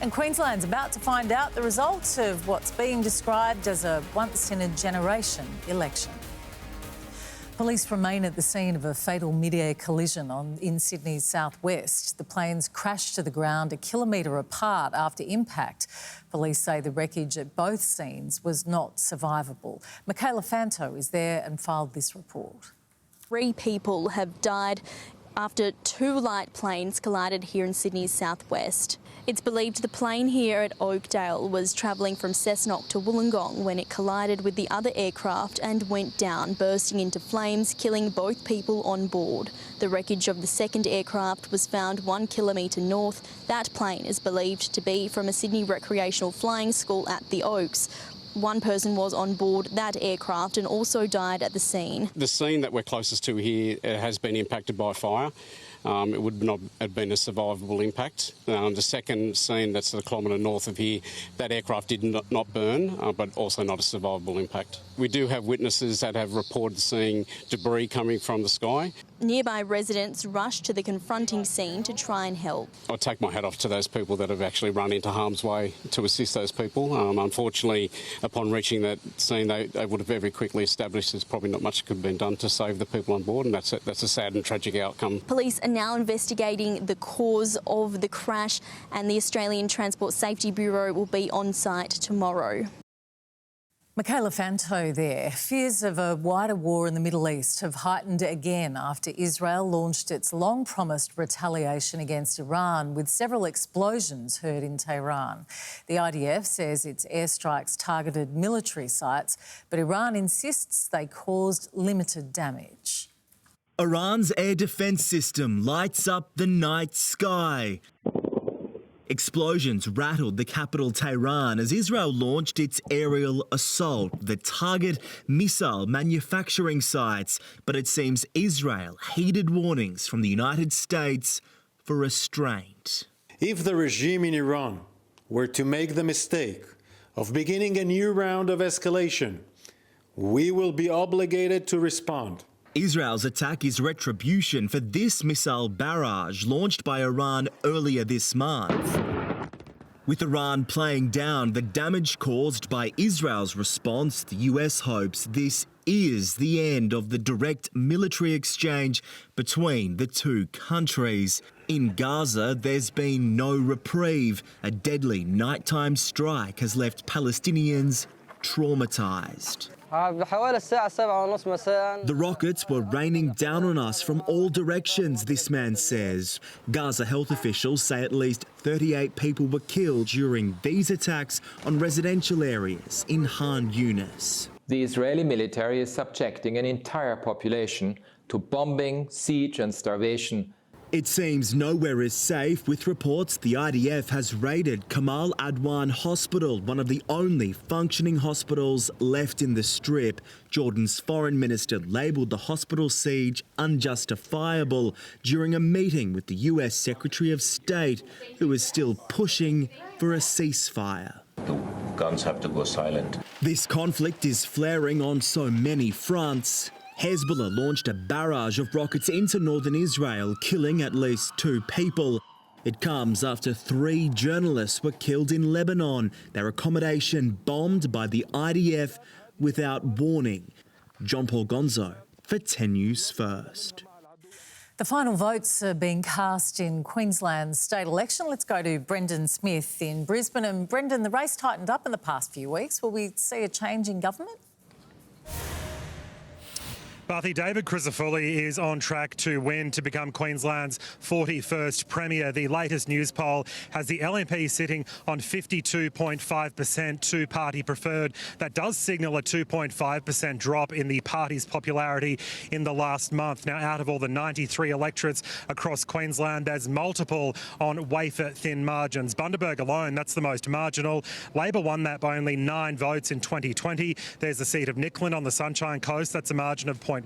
And Queensland's about to find out the results of what's being described as a once-in-a-generation election. Police remain at the scene of a fatal mid-air collision in Sydney's southwest. The planes crashed to the ground a kilometre apart after impact. Police say the wreckage at both scenes was not survivable. Michaela Fanto is there and filed this report. 3 people have died after 2 light planes collided here in Sydney's southwest. It's believed the plane here at Oakdale was travelling from Cessnock to Wollongong when it collided with the other aircraft and went down, bursting into flames, killing both people on board. The wreckage of the second aircraft was found 1 kilometre north. That plane is believed to be from a Sydney recreational flying school at the Oaks. One person was on board that aircraft and also died at the scene. The scene that we're closest to here has been impacted by fire. It would not have been a survivable impact. The second scene that's a kilometre north of here, that aircraft did not burn, but also not a survivable impact. We do have witnesses that have reported seeing debris coming from the sky. Nearby residents rushed to the confronting scene to try and help. I take my hat off to those people that have actually run into harm's way to assist those people. Unfortunately, upon reaching that scene, they would have very quickly established there's probably not much that could have been done to save the people on board, and that's a sad and tragic outcome. Police are now investigating the cause of the crash, and the Australian Transport Safety Bureau will be on site tomorrow. Michaela Fanto there. Fears of a wider war in the Middle East have heightened again after Israel launched its long-promised retaliation against Iran, with several explosions heard in Tehran. The IDF says its airstrikes targeted military sites, but Iran insists they caused limited damage. Iran's air defence system lights up the night sky. Explosions rattled the capital Tehran as Israel launched its aerial assault that target missile manufacturing sites. But it seems Israel heeded warnings from the United States for restraint. If the regime in Iran were to make the mistake of beginning a new round of escalation, we will be obligated to respond. Israel's attack is retribution for this missile barrage launched by Iran earlier this month. With Iran playing down the damage caused by Israel's response, the US hopes this is the end of the direct military exchange between the two countries. In Gaza, there's been no reprieve. A deadly nighttime strike has left Palestinians traumatised. The rockets were raining down on us from all directions, this man says. Gaza health officials say at least 38 people were killed during these attacks on residential areas in Khan Yunis. The Israeli military is subjecting an entire population to bombing, siege and starvation. It seems nowhere is safe, with reports the IDF has raided Kamal Adwan Hospital, one of the only functioning hospitals left in the Strip. Jordan's foreign minister labelled the hospital siege unjustifiable during a meeting with the US Secretary of State, who is still pushing for a ceasefire. The guns have to go silent. This conflict is flaring on so many fronts. Hezbollah launched a barrage of rockets into northern Israel, killing at least 2 people. It comes after 3 journalists were killed in Lebanon, their accommodation bombed by the IDF without warning. John Paul Gonzo for 10 News First. The final votes are being cast in Queensland's state election. Let's go to Brendan Smith in Brisbane. And Brendan, the race tightened up in the past few weeks. Will we see a change in government? Barthy, David Crisafulli is on track to win to become Queensland's 41st Premier. The latest news poll has the LNP sitting on 52.5%, two-party preferred. That does signal a 2.5% drop in the party's popularity in the last month. Now, out of all the 93 electorates across Queensland, there's multiple on wafer-thin margins. Bundaberg alone, that's the most marginal. Labor won that by only 9 votes in 2020. There's the seat of Nicklin on the Sunshine Coast. That's a margin of 0.1%.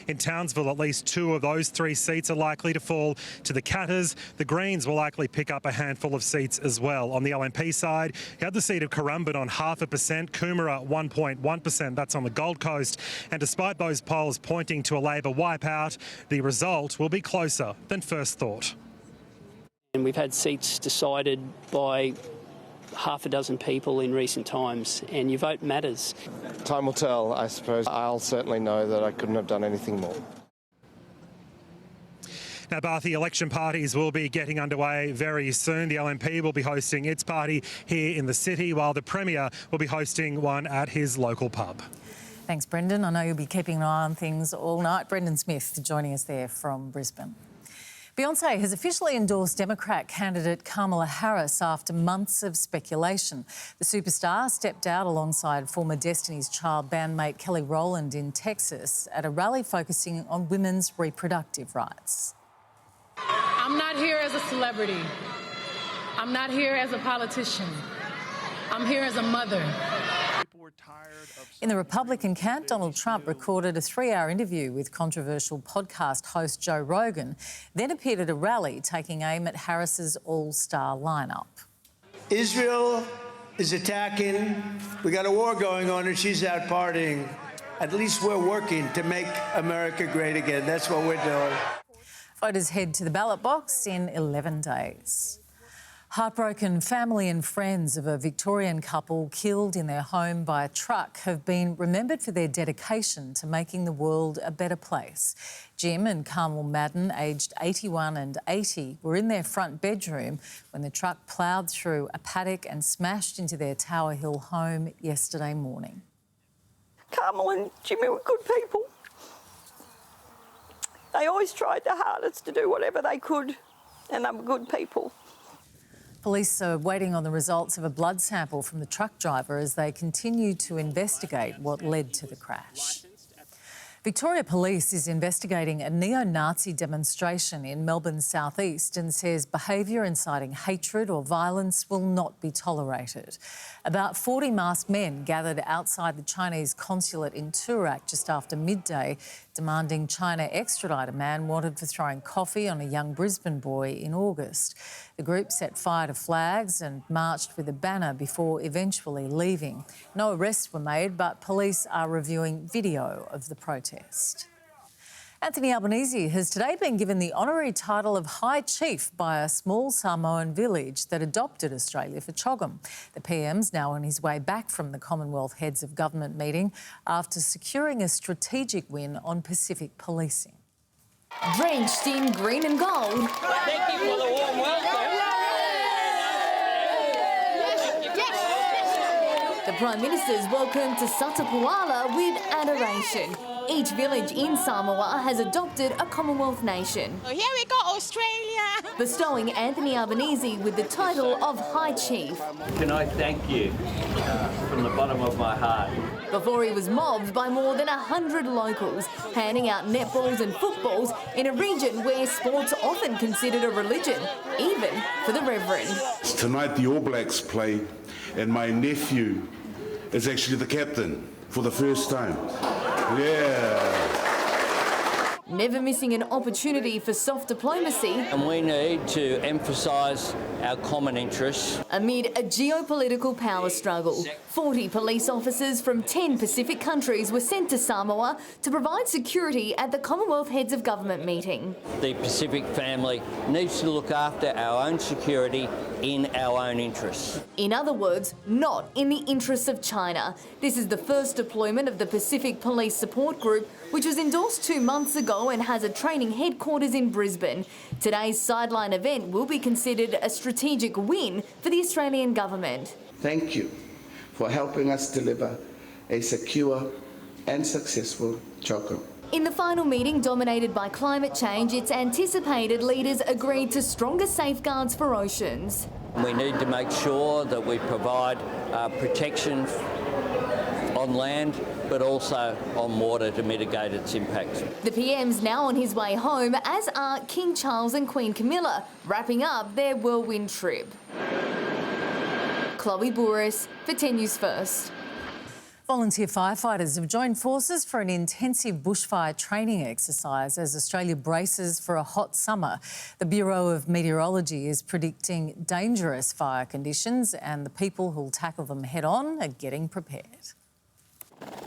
In Townsville, at least 2 of those 3 seats are likely to fall to the Catters. The Greens will likely pick up a handful of seats as well. On the LNP side, you had the seat of Currumbin on 0.5%, Coomera 1.1%, that's on the Gold Coast. And despite those polls pointing to a Labor wipeout, the result will be closer than first thought. And we've had seats decided by half a dozen people in recent times, and your vote matters. Time will tell, I suppose. I'll certainly know that I couldn't have done anything more. Now, Barthy, election parties will be getting underway very soon. The LNP will be hosting its party here in the city, while the Premier will be hosting one at his local pub. Thanks, Brendan. I know you'll be keeping an eye on things all night. Brendan Smith joining us there from Brisbane. Beyoncé has officially endorsed Democrat candidate Kamala Harris after months of speculation. The superstar stepped out alongside former Destiny's Child bandmate Kelly Rowland in Texas at a rally focusing on women's reproductive rights. I'm not here as a celebrity. I'm not here as a politician. I'm here as a mother. In the Republican camp, Donald Trump recorded a 3-hour interview with controversial podcast host Joe Rogan, then appeared at a rally taking aim at Harris's all-star lineup. Israel is attacking. We got a war going on and she's out partying. At least we're working to make America great again. That's what we're doing. Voters head to the ballot box in 11 days. Heartbroken family and friends of a Victorian couple killed in their home by a truck have been remembered for their dedication to making the world a better place. Jim and Carmel Madden, aged 81 and 80, were in their front bedroom when the truck ploughed through a paddock and smashed into their Tower Hill home yesterday morning. Carmel and Jimmy were good people. They always tried their hardest to do whatever they could, and they were good people. Police are waiting on the results of a blood sample from the truck driver as they continue to investigate what led to the crash. Victoria Police is investigating a neo-Nazi demonstration in Melbourne's southeast and says behaviour inciting hatred or violence will not be tolerated. About 40 masked men gathered outside the Chinese consulate in Toorak just after midday, demanding China extradite a man wanted for throwing coffee on a young Brisbane boy in August. The group set fire to flags and marched with a banner before eventually leaving. No arrests were made, but police are reviewing video of the protest. Anthony Albanese has today been given the honorary title of High Chief by a small Samoan village that adopted Australia for Chogam. The PM's now on his way back from the Commonwealth Heads of Government meeting after securing a strategic win on Pacific policing. Drenched in green and gold. Thank you for the warm welcome. The Prime Minister's welcome to Satapuala with adoration. Each village in Samoa has adopted a Commonwealth nation. Here we go, Australia! Bestowing Anthony Albanese with the title of High Chief. Can I thank you from the bottom of my heart? Before he was mobbed by more than 100 locals, handing out netballs and footballs in a region where sport's often considered a religion, even for the Reverend. Tonight the All Blacks play, and my nephew is actually the captain for the first time. Yeah. Never missing an opportunity for soft diplomacy. And we need to emphasise our common interests. Amid a geopolitical power struggle, 40 police officers from 10 Pacific countries were sent to Samoa to provide security at the Commonwealth Heads of Government meeting. The Pacific family needs to look after our own security in our own interests. In other words, not in the interests of China. This is the first deployment of the Pacific Police Support Group, which was endorsed 2 months ago and has a training headquarters in Brisbane. Today's sideline event will be considered a strategic win for the Australian government. Thank you for helping us deliver a secure and successful Chogam. In the final meeting dominated by climate change, it's anticipated leaders agreed to stronger safeguards for oceans. We need to make sure that we provide protection on land, but also on water to mitigate its impact. The PM's now on his way home, as are King Charles and Queen Camilla, wrapping up their whirlwind trip. Chloe Bouris for 10 News First. Volunteer firefighters have joined forces for an intensive bushfire training exercise as Australia braces for a hot summer. The Bureau of Meteorology is predicting dangerous fire conditions, and the people who'll tackle them head-on are getting prepared.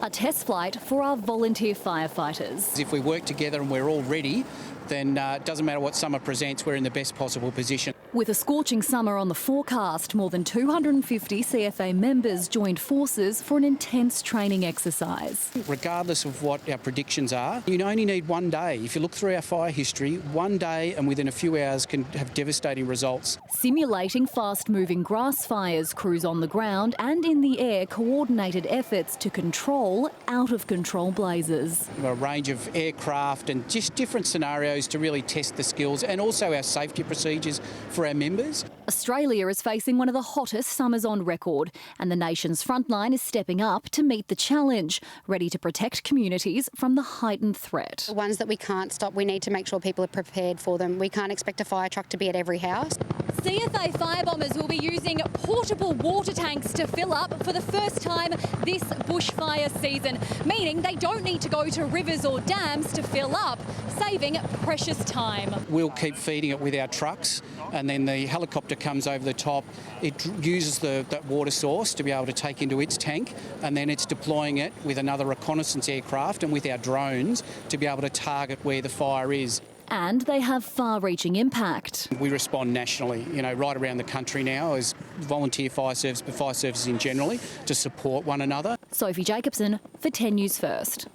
A test flight for our volunteer firefighters. If we work together and we're all ready, then it doesn't matter what summer presents, we're in the best possible position. With a scorching summer on the forecast, more than 250 CFA members joined forces for an intense training exercise. Regardless of what our predictions are, you only need one day. If you look through our fire history, one day and within a few hours can have devastating results. Simulating fast-moving grass fires, crews on the ground and in the air coordinated efforts to control out-of-control blazes. A range of aircraft and just different scenarios to really test the skills and also our safety procedures for our members. Australia is facing one of the hottest summers on record, and the nation's frontline is stepping up to meet the challenge, ready to protect communities from the heightened threat. The ones that we can't stop, we need to make sure people are prepared for them. We can't expect a fire truck to be at every house. CFA firebombers will be using portable water tanks to fill up for the first time this bushfire season, meaning they don't need to go to rivers or dams to fill up, saving precious time. We'll keep feeding it with our trucks, and then the helicopter comes over the top. It uses that water source to be able to take into its tank, and then it's deploying it with another reconnaissance aircraft and with our drones to be able to target where the fire is. And they have far-reaching impact. We respond nationally, right around the country now as volunteer fire service, but fire services in generally, to support one another. Sophie Jacobson for 10 News First.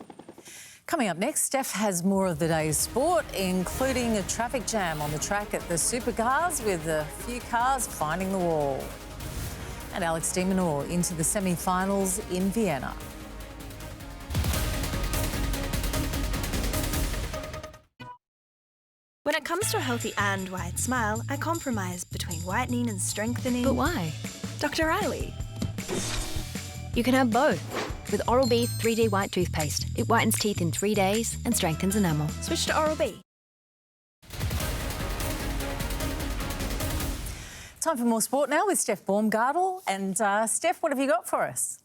Coming up next, Steph has more of the day's sport, including a traffic jam on the track at the Supercars with a few cars finding the wall. And Alex de Minaur into the semi-finals in Vienna. When it comes to a healthy and wide smile, I compromise between whitening and strengthening. But why? Dr. Riley. You can have both. With Oral-B 3D White Toothpaste. It whitens teeth in 3 days and strengthens enamel. Switch to Oral-B. Time for more sport now with Steph Baumgartel. And Steph, what have you got for us?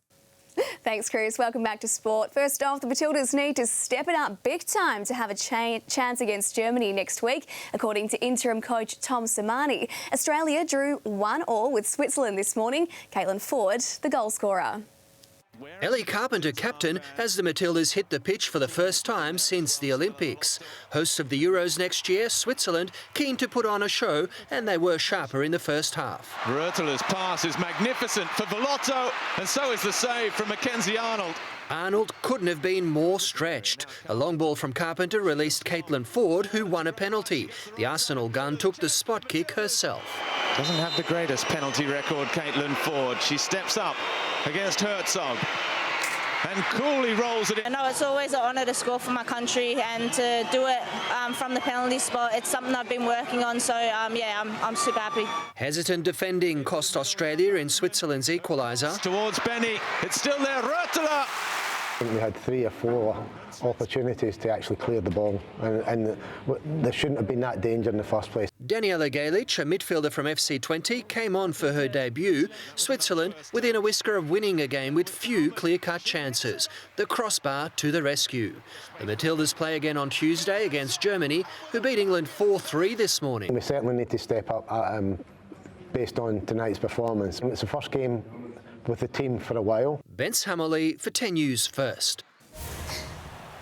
Thanks, Chris. Welcome back to sport. First off, the Matildas need to step it up big time to have a chance against Germany next week, according to interim coach Tom Samani. Australia drew 1-1 with Switzerland this morning. Caitlin Ford, the goal scorer. Ellie Carpenter captain as the Matildas hit the pitch for the first time since the Olympics. Hosts of the Euros next year, Switzerland, keen to put on a show, and they were sharper in the first half. Rötela's pass is magnificent for Velotto, and so is the save from Mackenzie Arnold. Arnold couldn't have been more stretched. A long ball from Carpenter released Caitlin Ford, who won a penalty. The Arsenal gun took the spot kick herself. Doesn't have the greatest penalty record, Caitlin Ford. She steps up against Herzog and coolly rolls it in. I know it's always an honour to score for my country, and to do it from the penalty spot, it's something I've been working on, so yeah, I'm super happy. Hesitant defending cost Australia in Switzerland's equaliser. Towards Benny, it's still there, Rötela! I think we had 3 or 4 opportunities to actually clear the ball, and there shouldn't have been that danger in the first place. Daniela Galic, a midfielder from FC20, came on for her debut. Switzerland within a whisker of winning a game with few clear-cut chances. The crossbar to the rescue. The Matildas play again on Tuesday against Germany, who beat England 4-3 this morning. We certainly need to step up based on tonight's performance. It's the first game with the team for a while. Bence Hammerley for 10 News First.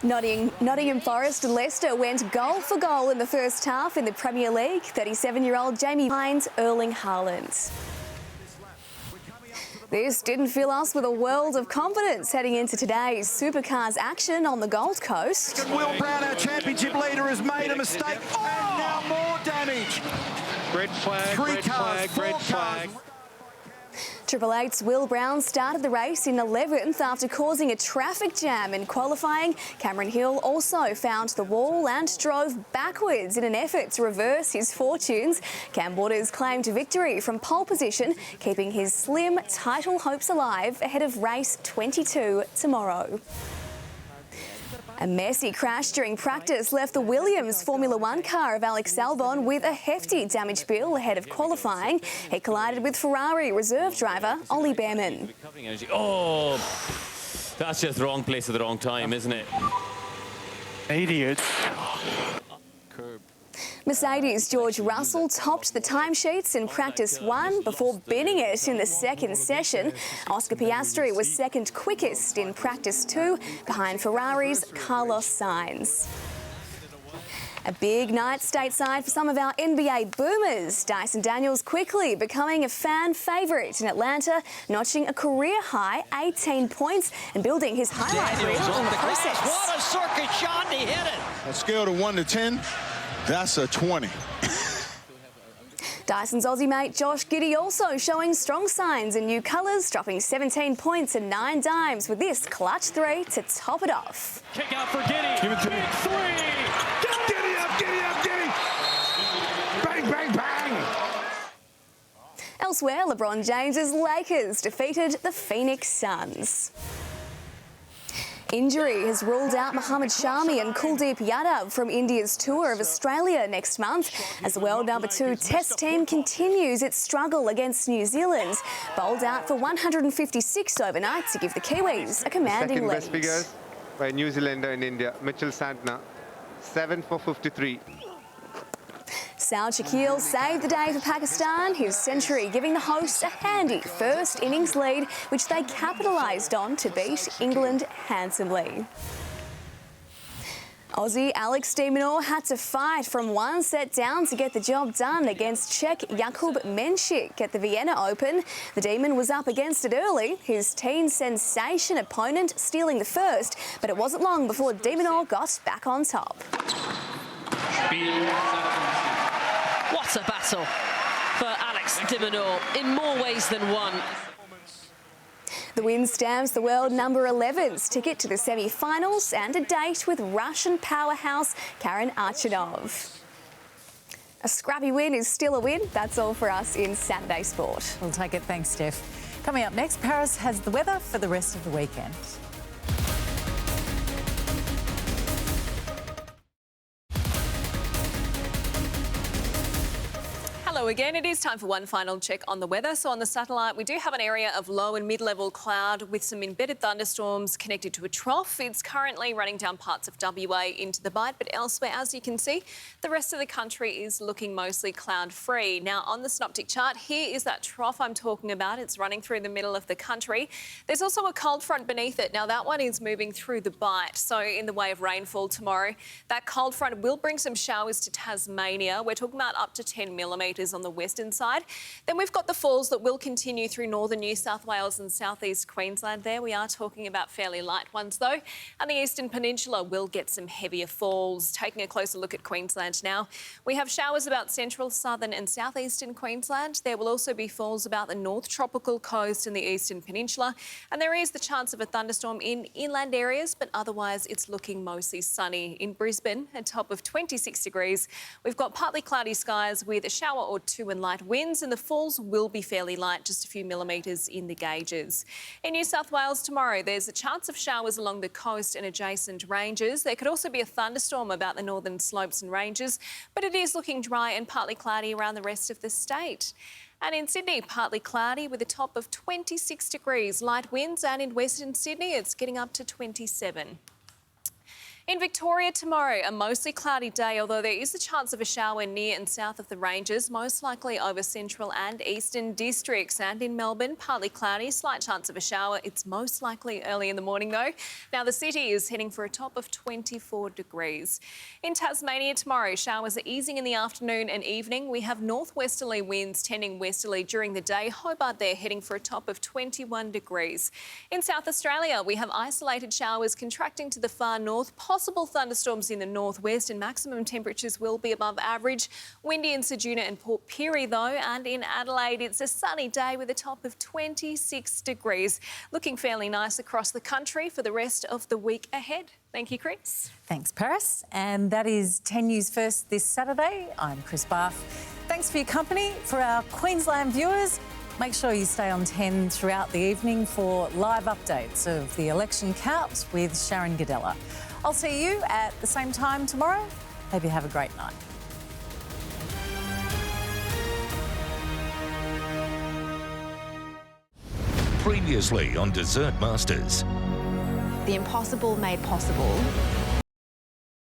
Nottingham Forest and Leicester went goal for goal in the first half in the Premier League. 37-year-old Jamie finds Erling Haaland. This didn't fill us with a world of confidence heading into today's Supercars action on the Gold Coast. Will Brown, our championship leader, has made a mistake. And now more damage. Red flag, red flag, red flag. Triple Eight's Will Brown started the race in 11th after causing a traffic jam in qualifying. Cameron Hill also found the wall and drove backwards in an effort to reverse his fortunes. Cam Waters claimed victory from pole position, keeping his slim title hopes alive ahead of race 22 tomorrow. A messy crash during practice left the Williams Formula One car of Alex Albon with a hefty damage bill ahead of qualifying. He collided with Ferrari reserve driver Ollie Behrman. Oh, that's just the wrong place at the wrong time, isn't it? Idiot. Mercedes' George Russell topped the timesheets in practice 1 before binning it in the second session. Oscar Piastri was second quickest in practice 2, behind Ferrari's Carlos Sainz. A big night stateside for some of our NBA boomers. Dyson Daniels quickly becoming a fan favourite in Atlanta, notching a career-high 18 points and building his highlight reel in the process. What a circuit shot, he hit it! On a scale of 1 to 10, that's a 20. Dyson's Aussie mate Josh Giddey also showing strong signs in new colours, dropping 17 points and 9 dimes with this clutch 3 to top it off. Kick out for Giddey. Give it to Big me. 3. Giddy up, giddy up, giddy! Bang, bang, bang! Elsewhere, LeBron James's Lakers defeated the Phoenix Suns. Injury has ruled out Mohammad Shami and Kuldeep Yadav from India's tour of Australia next month as the world #2 Test team continues its struggle against New Zealand. Bowled out for 156 overnight to give the Kiwis a commanding lead. Second best figures by New Zealander in India, Mitchell Santner, 7 for 53. Saud Shakil saved the day for Pakistan, his century giving the hosts a handy first innings lead, which they capitalised on to beat England handsomely. Aussie Alex de Minaur had to fight from one set down to get the job done against Czech Jakub Menšík at the Vienna Open. The Demon was up against it early, his teen sensation opponent stealing the first, but it wasn't long before de Minaur got back on top. What a battle for Alex de Minaur in more ways than one. The win stamps the world #11's ticket to the semi-finals and a date with Russian powerhouse Karen Archanov. A scrappy win is still a win. That's all for us in Saturday Sport. We'll take it. Thanks, Steph. Coming up next, Paris has the weather for the rest of the weekend. Hello again. It is time for one final check on the weather. So on the satellite, we do have an area of low and mid-level cloud with some embedded thunderstorms connected to a trough. It's currently running down parts of WA into the Bight, but elsewhere, as you can see, the rest of the country is looking mostly cloud-free. Now, on the synoptic chart, here is that trough I'm talking about. It's running through the middle of the country. There's also a cold front beneath it. Now, that one is moving through the Bight. So in the way of rainfall tomorrow, that cold front will bring some showers to Tasmania. We're talking about up to 10 millimetres on the western side. Then we've got the falls that will continue through northern New South Wales and southeast Queensland. There we are talking about fairly light ones though. And the eastern peninsula will get some heavier falls. Taking a closer look at Queensland now, we have showers about central, southern and southeastern Queensland. There will also be falls about the north tropical coast and the eastern peninsula. And there is the chance of a thunderstorm in inland areas, but otherwise it's looking mostly sunny. In Brisbane, a top of 26 degrees. We've got partly cloudy skies with a shower or two and light winds, and the falls will be fairly light, just a few millimetres in the gauges. In New South Wales tomorrow, there's a chance of showers along the coast and adjacent ranges. There could also be a thunderstorm about the northern slopes and ranges, but it is looking dry and partly cloudy around the rest of the state. And in Sydney, partly cloudy with a top of 26 degrees, light winds, and in Western Sydney, it's getting up to 27. In Victoria tomorrow, a mostly cloudy day, although there is a chance of a shower near and south of the ranges, most likely over central and eastern districts. And in Melbourne, partly cloudy, slight chance of a shower. It's most likely early in the morning though. Now the city is heading for a top of 24 degrees. In Tasmania tomorrow, showers are easing in the afternoon and evening. We have northwesterly winds tending westerly during the day. Hobart there heading for a top of 21 degrees. In South Australia, we have isolated showers contracting to the far north. Possible thunderstorms in the northwest and maximum temperatures will be above average. Windy in Ceduna and Port Pirie though, and in Adelaide it's a sunny day with a top of 26 degrees. Looking fairly nice across the country for the rest of the week ahead. Thank you, Chris. Thanks, Paris. And that is 10 News First this Saturday. I'm Chris Barth. Thanks for your company. For our Queensland viewers, make sure you stay on 10 throughout the evening for live updates of the election count with Sharon Gadella. I'll see you at the same time tomorrow. Hope you have a great night. Previously on Dessert Masters. The impossible made possible